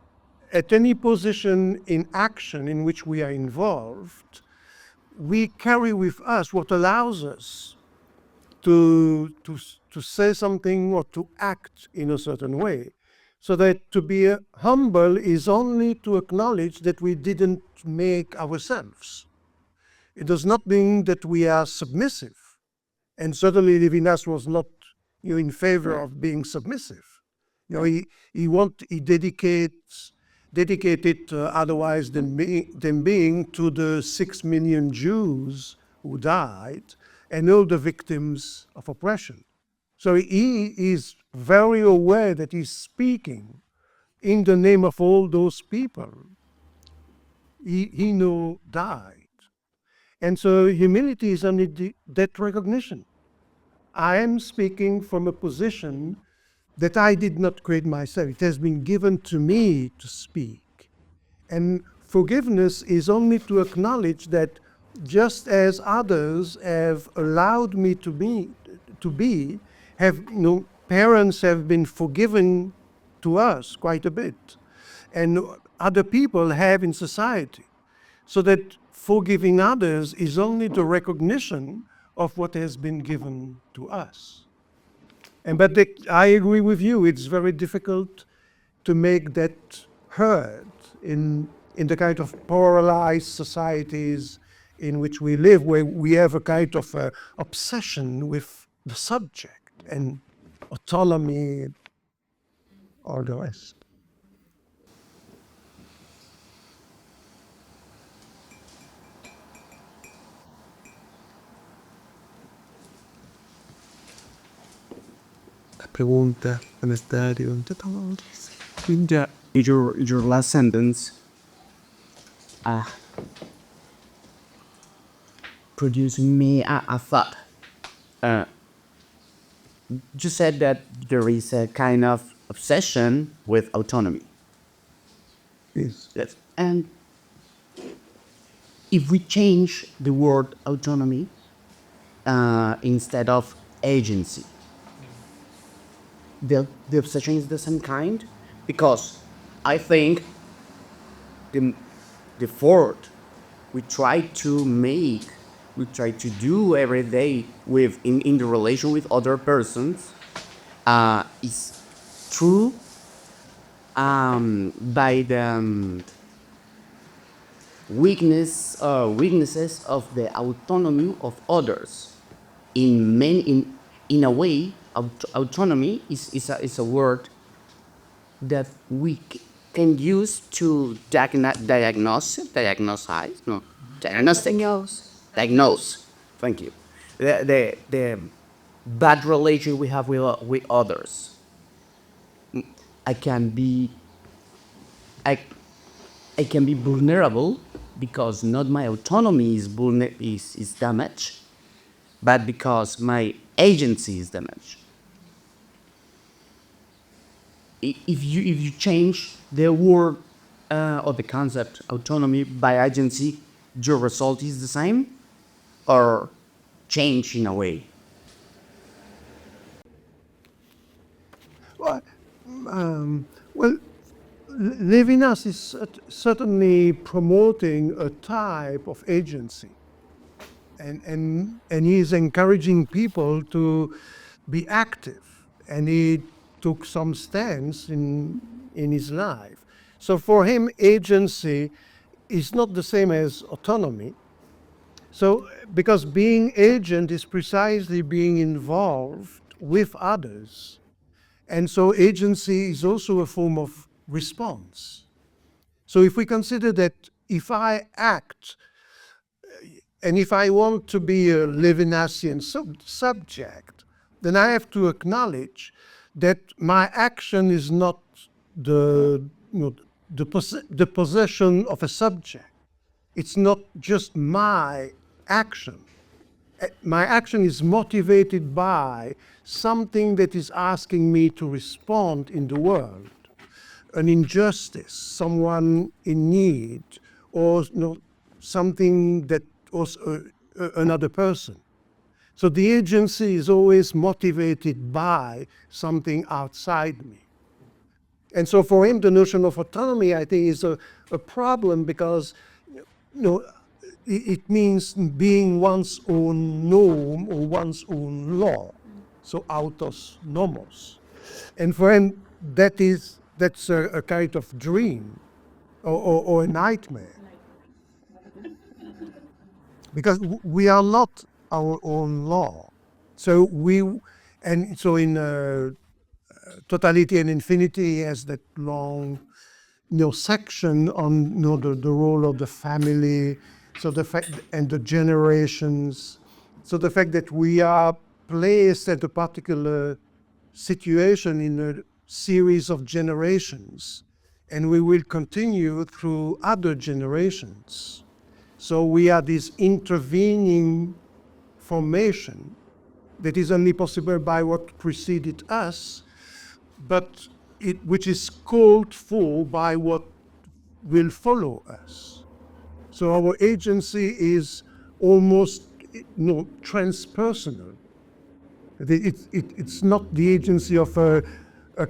at any position in action in which we are involved, we carry with us what allows us to say something or to act in a certain way. So that to be humble is only to acknowledge that we didn't make ourselves. It does not mean that we are submissive. And certainly Levinas was not in favor of being submissive. He dedicated otherwise than being to the 6 million Jews who died and all the victims of oppression. So he is very aware that he's speaking in the name of all those people he knew died. And so humility is only that recognition. I am speaking from a position that I did not create myself. It has been given to me to speak. And forgiveness is only to acknowledge that just as others have allowed me to be, parents have been forgiven to us quite a bit, and other people have in society. So that forgiving others is only the recognition of what has been given to us. But I agree with you, it's very difficult to make that heard in the kind of polarized societies in which we live, where we have a kind of obsession with the subject and autonomy or the rest. Preguntas, comentarios, ya estamos. Ya, Your last sentence produced me a thought. You said that there is a kind of obsession with autonomy. Yes. Yes. And if we change the word autonomy instead of agency, the obsession is the same kind, because I think the effort we try to do every day in the relation with other persons is true by the weaknesses of the autonomy of others. In a way, autonomy is a word that we can use to diagnose. Thank you. The bad relation we have with others. I can be vulnerable because not my autonomy is damaged, but because my agency is damaged. If you change the word or the concept autonomy by agency, your result is the same or change in a way? Well, Levinas is certainly promoting a type of agency, and he is encouraging people to be active, and he took some stance in his life. So for him, agency is not the same as autonomy. So, because being agent is precisely being involved with others. And so agency is also a form of response. So if we consider that if I act, and if I want to be a Levinasian subject, then I have to acknowledge that my action is not the, the possession of a subject. It's not just my action. My action is motivated by something that is asking me to respond in the world. An injustice, someone in need, or something that was another person. So the agency is always motivated by something outside me. And so for him, the notion of autonomy, I think, is a problem because it means being one's own norm or one's own law. So autos nomos. And for him, that's a kind of dream or a nightmare. Because we are not our own law. So in Totality and Infinity, he has that long section on the role of the family, so the fact and the generations, so the fact that we are placed at a particular situation in a series of generations, and we will continue through other generations. So we are this intervening formation that is only possible by what preceded us, but which is called for by what will follow us. So our agency is almost transpersonal. It's not the agency of a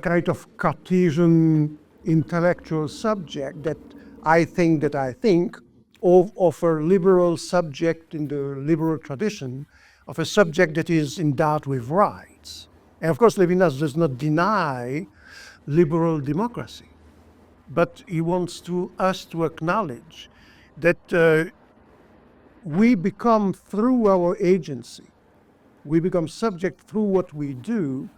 kind of Cartesian intellectual subject that I think, or of a liberal subject in the liberal tradition, of a subject that is endowed with rights. And of course, Levinas does not deny liberal democracy, but he wants us to acknowledge that we become, through our agency, we become subject through what we do,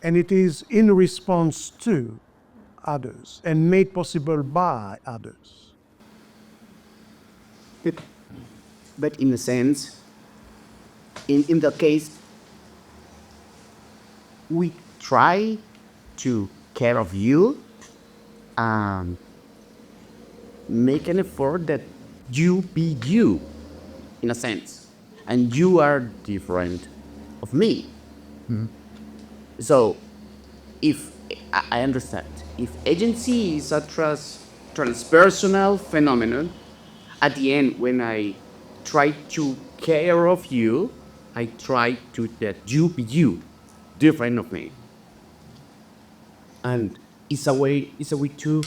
and it is in response to others and made possible by others. But in a sense, in the case, we try to care of you and make an effort that you be you, in a sense, and you are different of me. So, if I understand, if agency is a transpersonal phenomenon, at the end, when I try to care of you, I try to that you be you, different of me, and it's a way to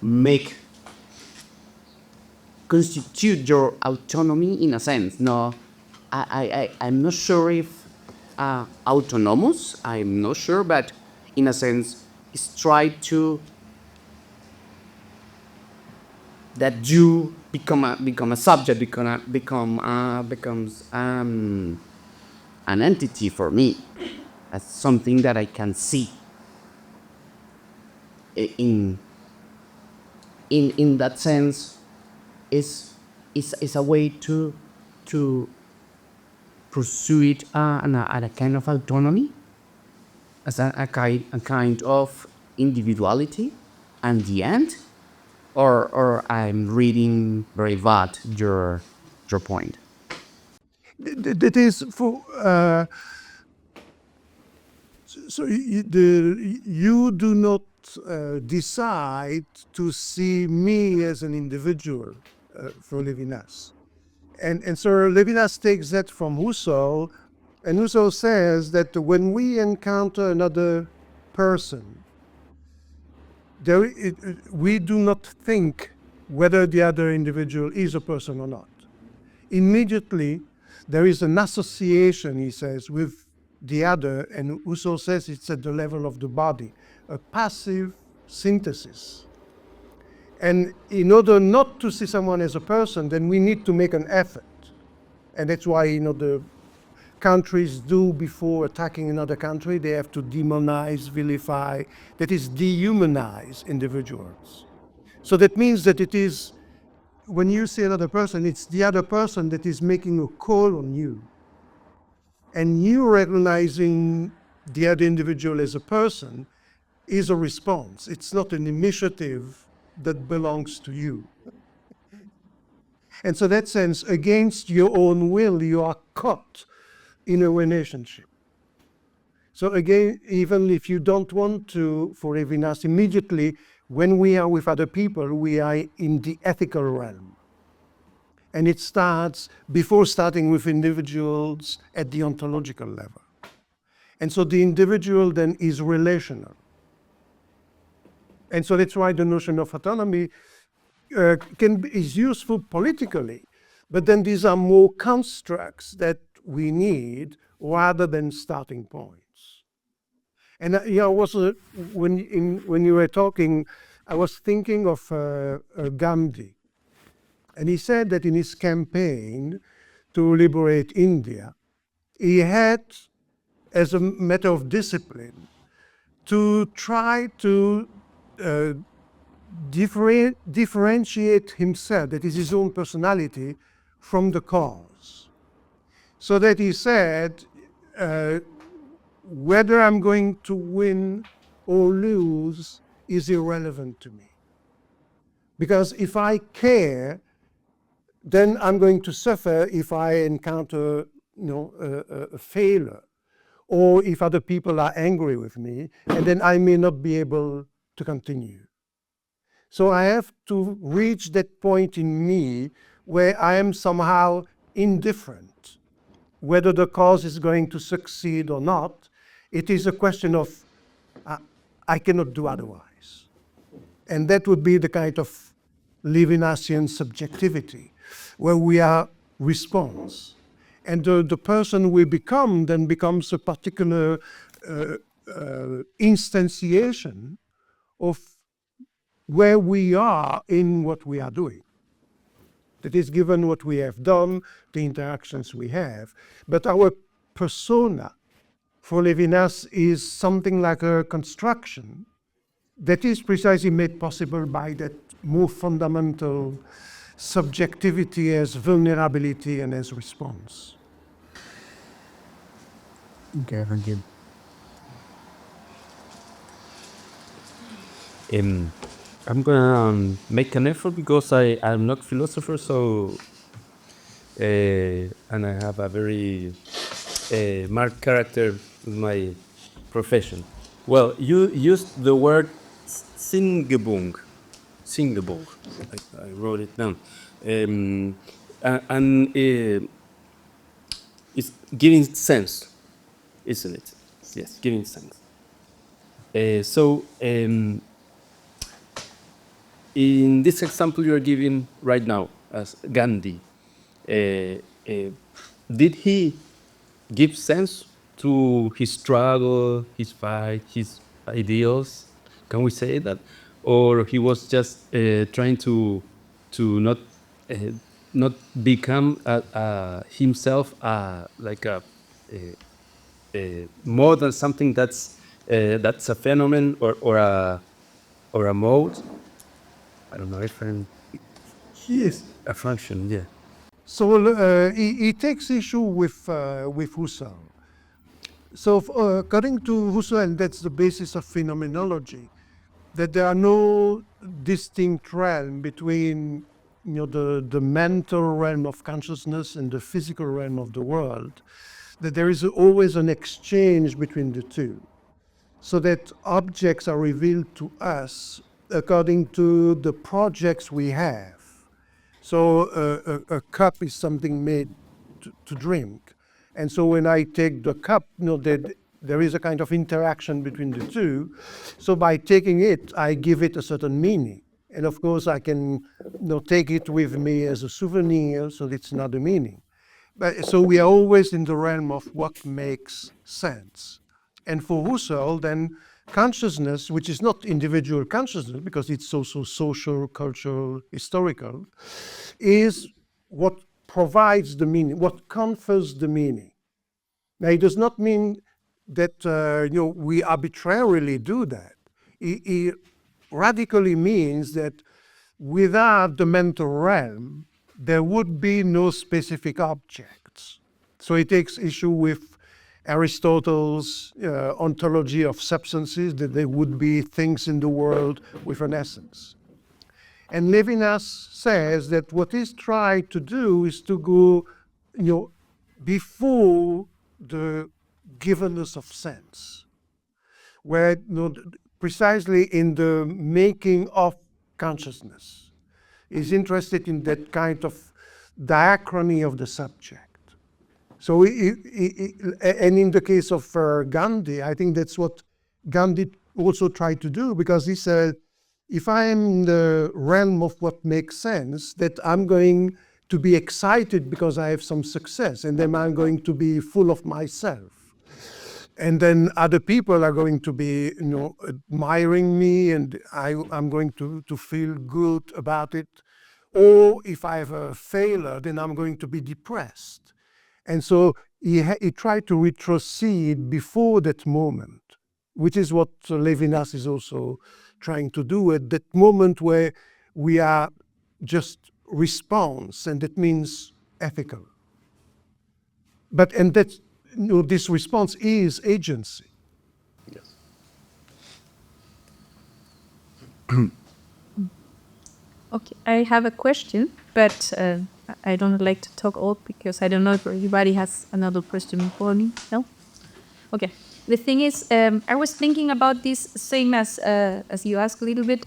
make constitute your autonomy in a sense. No, I'm not sure if autonomous. I'm not sure, but in a sense, it's try to that you become a subject, becomes an entity for me, as something that I can see. In that sense, is a way to pursue it at a kind of autonomy, as a kind of individuality, and the end, or I'm reading very bad your point. That is for so you do not decide to see me as an individual for Levinas. And so Levinas takes that from Husserl, and Husserl says that when we encounter another person, we do not think whether the other individual is a person or not. Immediately, there is an association, he says, with the other, and Husserl says it's at the level of the body, a passive synthesis. And in order not to see someone as a person, then we need to make an effort. And that's why, the countries do, before attacking another country, they have to demonize, vilify, that is, dehumanize individuals. So that means that it is, when you see another person, it's the other person that is making a call on you. And you recognizing the other individual as a person is a response. It's not an initiative that belongs to you. And so, in that sense, against your own will, you are caught in a relationship. So again, even if you don't want to, for Levinas, immediately, when we are with other people, we are in the ethical realm. And it starts before starting with individuals at the ontological level. And so the individual then is relational. And so that's why the notion of autonomy is useful politically, but then these are more constructs that we need rather than starting points. And when you were talking, I was thinking of Gandhi, and he said that in his campaign to liberate India, he had, as a matter of discipline, to try to differentiate himself, that is his own personality, from the cause. So that he said, whether I'm going to win or lose is irrelevant to me. Because if I care, then I'm going to suffer if I encounter a failure, or if other people are angry with me, and then I may not be able to continue. So I have to reach that point in me where I am somehow indifferent, whether the cause is going to succeed or not. It is a question of I cannot do otherwise. And that would be the kind of Levinasian subjectivity, where we are response. And the person we become then becomes a particular instantiation of where we are in what we are doing. That is, given what we have done, the interactions we have. But our persona, for Levinas, is something like a construction that is precisely made possible by that more fundamental subjectivity as vulnerability and as response. Okay, thank you. I'm gonna make an effort because I'm not a philosopher, so and I have a very marked character in my profession. Well, you used the word Singebung. I wrote it down, and it's giving sense, isn't it? Yes, giving sense. In this example you are giving right now, as Gandhi, did he give sense to his struggle, his fight, his ideals? Can we say that? Or he was just trying to not become himself like more than something that's a phenomenon or a mode? I don't know if Yes. a function, yeah. So he takes issue with Husserl. So according to Husserl, and that's the basis of phenomenology, that there are no distinct realm between the mental realm of consciousness and the physical realm of the world, that there is always an exchange between the two, so that objects are revealed to us according to the projects we have. So a cup is something made to drink. And so when I take the cup, there is a kind of interaction between the two. So by taking it, I give it a certain meaning. And of course, I can take it with me as a souvenir, so it's not a meaning. But, so we are always in the realm of what makes sense. And for Husserl, then, consciousness, which is not individual consciousness, because it's also social, cultural, historical, is what provides the meaning, what confers the meaning. Now, it does not mean that we arbitrarily do that. It radically means that without the mental realm, there would be no specific objects. So it takes issue with Aristotle's ontology of substances, that there would be things in the world with an essence. And Levinas says that what he's trying to do is to go, before the givenness of sense, where precisely in the making of consciousness is interested in that kind of diachrony of the subject. So, and in the case of Gandhi, I think that's what Gandhi also tried to do, because he said, if I am in the realm of what makes sense, that I'm going to be excited because I have some success, and then I'm going to be full of myself. And then other people are going to be, admiring me, and I'm going to feel good about it. Or if I have a failure, then I'm going to be depressed. And so he tried to retrocede before that moment, which is what Levinas is also trying to do at that moment where we are just response, and that means ethical. And that this response is agency. Yes. Okay, I have a question, but I don't like to talk all because I don't know if everybody has another question for me. No? Okay. The thing is, I was thinking about this same as you asked a little bit,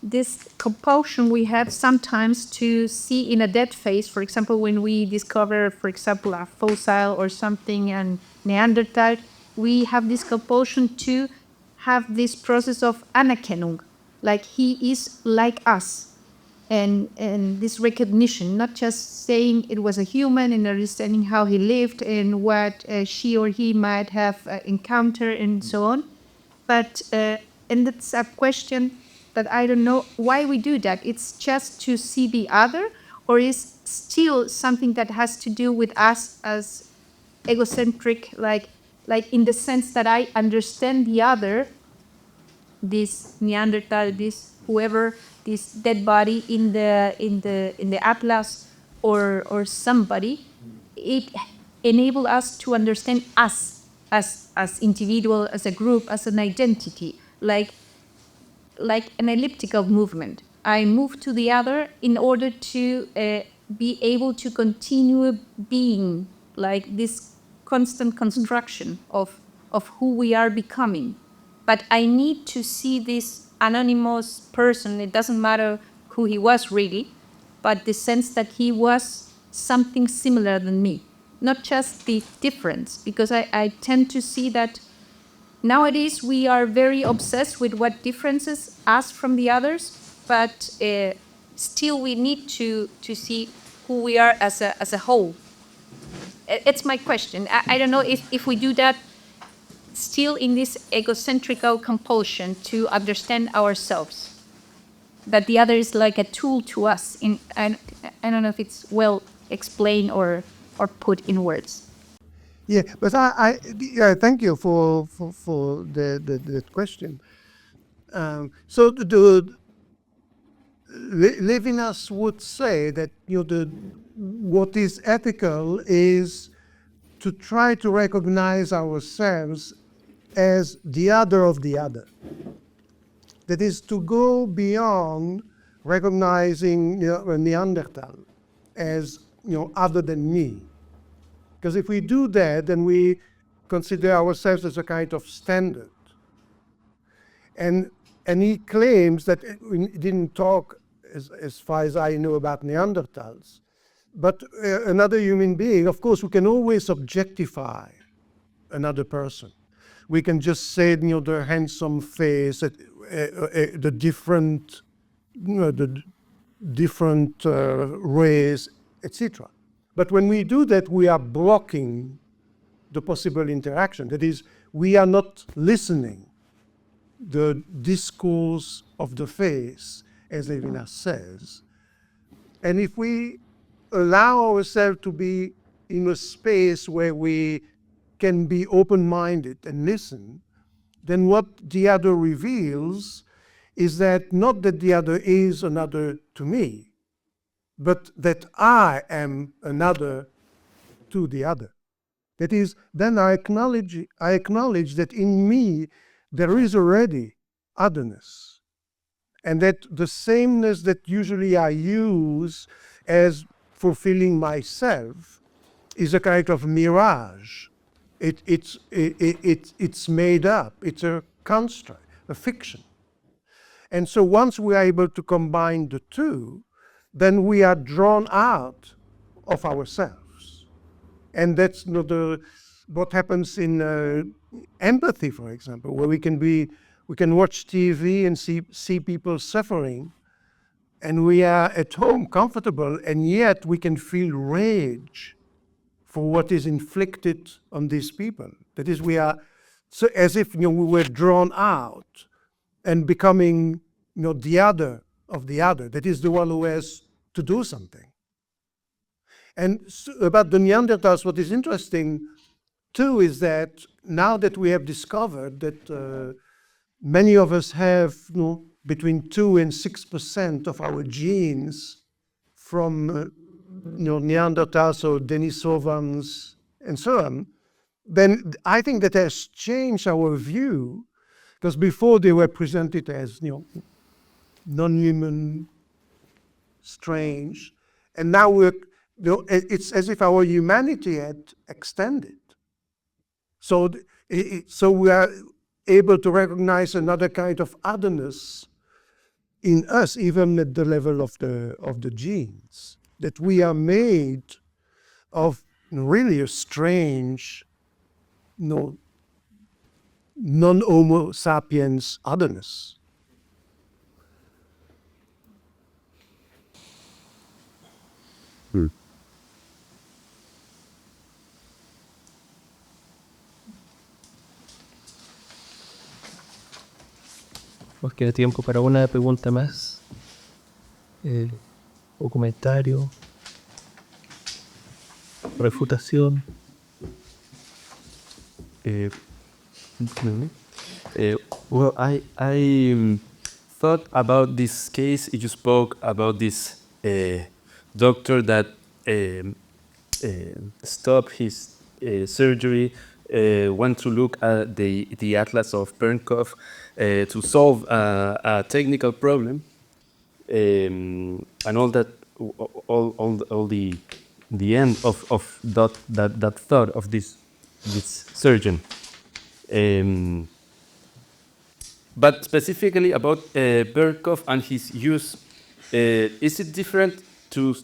this compulsion we have sometimes to see in a dead phase, for example, when we discover, for example, a fossil or something and Neanderthal, we have this compulsion to have this process of Anerkennung, like he is like us. And this recognition, not just saying it was a human and understanding how he lived and what she or he might have encountered and so on, but and it's a question that I don't know why we do that. It's just to see the other, or is still something that has to do with us as egocentric, like in the sense that I understand the other, this Neanderthal, this whoever, this dead body in the atlas or somebody, it enable us to understand us as individual, as a group, as an identity, like an elliptical movement. I move to the other in order to be able to continue being, like this constant construction of who we are becoming. But I need to see this anonymous person, it doesn't matter who he was really, but the sense that he was something similar than me. Not just the difference, because I tend to see that nowadays we are very obsessed with what differences us from the others, but still we need to see who we are as a whole. It's my question. I don't know if we do that still in this egocentrical compulsion to understand ourselves, that the other is like a tool to us. I don't know if it's well explained or put in words. Yeah, but thank you for the question. So Levinas would say that what is ethical is to try to recognize ourselves as the other of the other. That is to go beyond recognizing a Neanderthal as other than me. Because if we do that, then we consider ourselves as a kind of standard. And he claims that we didn't talk, as far as I know, about Neanderthals. But another human being, of course, we can always objectify another person. We can just say, the handsome face, the different, the different race, etc. But when we do that, we are blocking the possible interaction. That is, we are not listening the discourse of the face, as Levinas says. And if we allow ourselves to be in a space where we can be open-minded and listen, then what the other reveals is that not that the other is another to me, but that I am another to the other. That is, then I acknowledge that in me there is already otherness. And that the sameness that usually I use as fulfilling myself is a kind of mirage. It's made up. It's a construct, a fiction. And so once we are able to combine the two, then we are drawn out of ourselves. And that's what happens in empathy, for example, where we can watch TV and see people suffering, and we are at home comfortable, and yet we can feel rage for what is inflicted on these people. That is, we are so as if we were drawn out and becoming the other of the other. That is the one who has to do something. And so about the Neanderthals, what is interesting too is that now that we have discovered that many of us have between 2 and 6% of our genes from Neanderthals or Denisovans and so on, then I think that has changed our view, because before they were presented as non-human, strange, and now it's as if our humanity had extended. So we are able to recognize another kind of otherness in us, even at the level of the genes, that we are made of really a strange, non-Homo sapiens otherness. Nos queda tiempo para una pregunta más, o comentario, refutación. Well, I thought about this case. You spoke about this doctor that stopped his surgery, went to look at the atlas of Pernkopf to solve a technical problem, and all that, all the end of that thought of this surgeon. But specifically about Pernkopf and his use, is it different to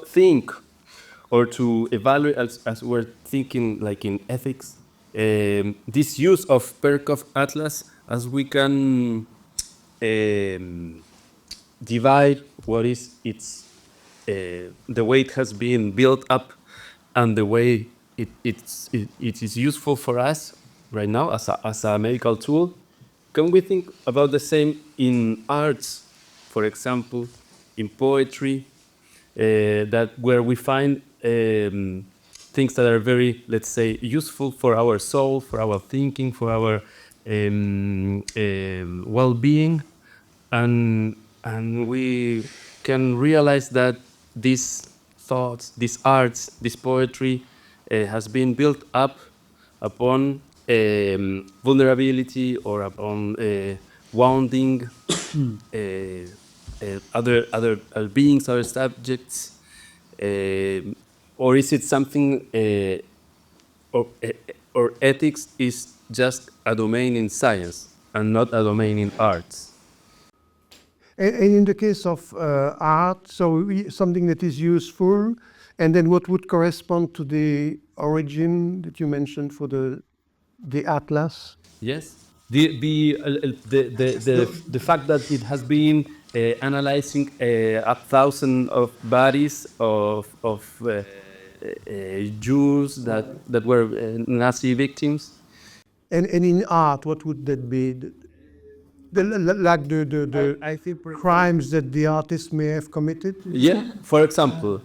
think or to evaluate, as we're thinking like in ethics, this use of Pernkopf atlas, as we can divide what is its the way it has been built up and the way it is useful for us right now as a medical tool? Can we think about the same in arts, for example, in poetry, that where we find things that are very, let's say, useful for our soul, for our thinking, for our well-being, and we can realize that these thoughts, these arts, this poetry has been built up upon vulnerability or upon wounding other beings, other subjects, or is it something, or ethics is just a domain in science and not a domain in arts? And in the case of art, so something that is useful, and then what would correspond to the origin that you mentioned for the atlas? Yes. The fact that it has been analyzing 1,000 of bodies of Jews that were Nazi victims. And in art, what would that be? I think crimes that the artist may have committed? Yeah. For example,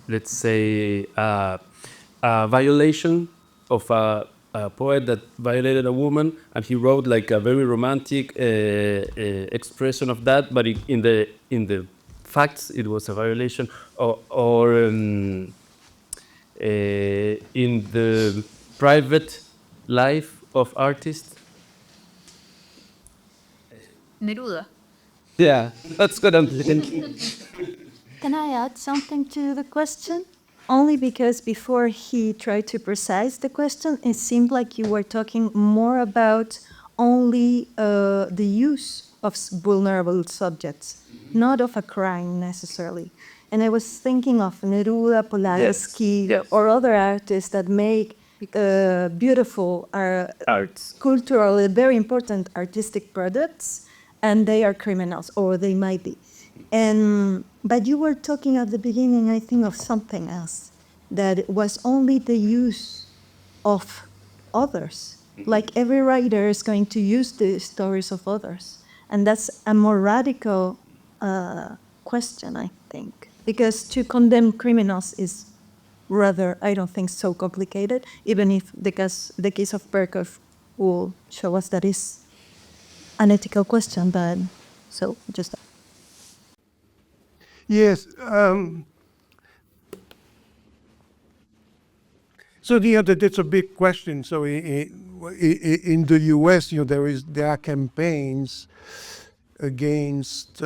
let's say a violation of a a poet that violated a woman, and he wrote like a very romantic expression of that, but in the facts it was a violation, or in the private life of artists. Neruda. Yeah, that's good. I'm thinking. Can I add something to the question? Only because before he tried to precise the question, it seemed like you were talking more about only the use of vulnerable subjects, not of a crime necessarily. And I was thinking of Neruda, Polarsky, Yes. or other artists that make beautiful Arts. cultural, very important artistic products, and they are criminals, or they might be. But you were talking at the beginning, I think, of something else, that it was only the use of others. Like every writer is going to use the stories of others. And that's a more radical question, I think. Because to condemn criminals is rather, I don't think, so complicated, even if the case of Berkov will show us that is an ethical question, but so just... Yes. So that's a big question. So in the U.S., there are campaigns against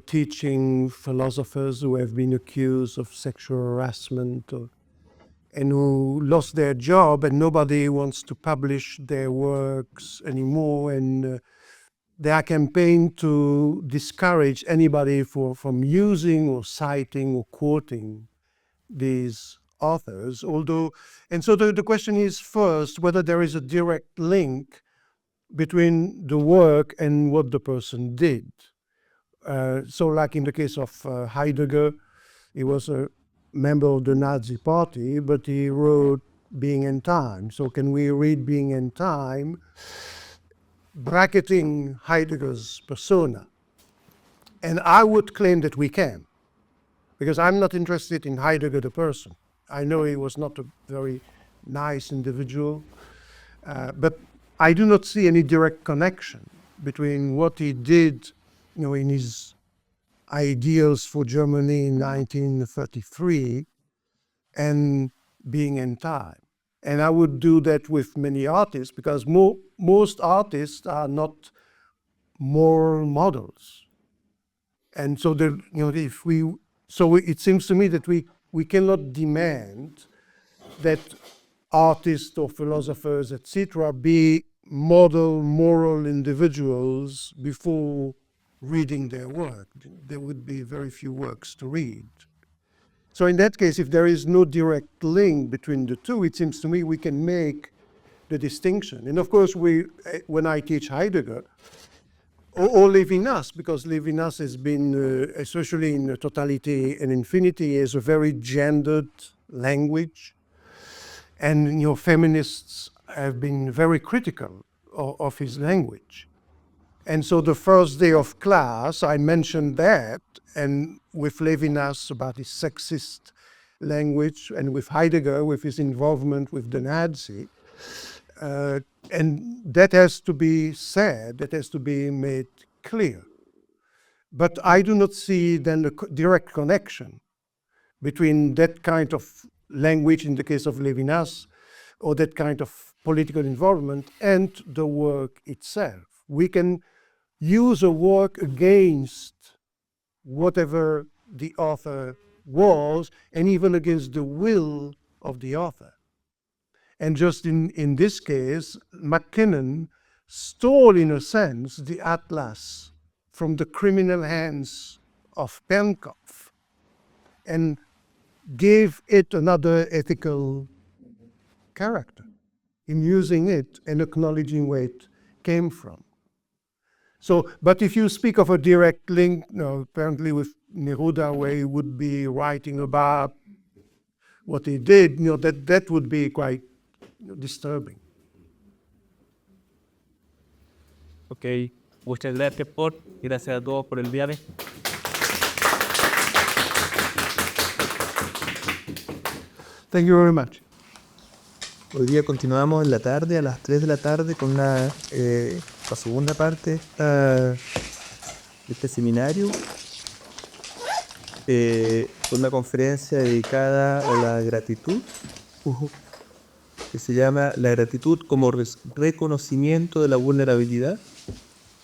teaching philosophers who have been accused of sexual harassment and who lost their job, and nobody wants to publish their works anymore. And there are campaigns to discourage anybody from using or citing or quoting these authors. And so the question is first whether there is a direct link between the work and what the person did. So like in the case of Heidegger, he was a member of the Nazi Party, but he wrote Being and Time. So can we read Being and Time bracketing Heidegger's persona? And I would claim that we can, because I'm not interested in Heidegger the person. I know he was not a very nice individual, but I do not see any direct connection between what he did, in his ideals for Germany in 1933 and Being in Time. And I would do that with many artists, because most artists are not moral models. And so it seems to me that we cannot demand that artists or philosophers, etc., be model moral individuals before reading their work. There would be very few works to read. So in that case, if there is no direct link between the two, it seems to me we can make the distinction. And of course, when I teach Heidegger, or Levinas, because Levinas has been, especially in Totality and Infinity, is a very gendered language. And feminists have been very critical of his language. And so the first day of class, I mentioned that, and with Levinas about his sexist language, and with Heidegger, with his involvement with the Nazi. And that has to be said, that has to be made clear. But I do not see then a direct connection between that kind of language in the case of Levinas, or that kind of political involvement, and the work itself. We can use a work against whatever the author was, and even against the will of the author. And just in this case, Mackinnon stole, in a sense, the atlas from the criminal hands of Penkopf and gave it another ethical character in using it and acknowledging where it came from. So, but if you speak of a direct link, apparently with Neruda, where he would be writing about what he did, that would be quite disturbing. Ok, muchas gracias gracias a todos por el viaje. Thank you very much. Hoy día continuamos en la tarde, a las 3 de la tarde, con la segunda parte de este seminario, con una conferencia dedicada a la gratitud, que se llama La gratitud como reconocimiento de la vulnerabilidad.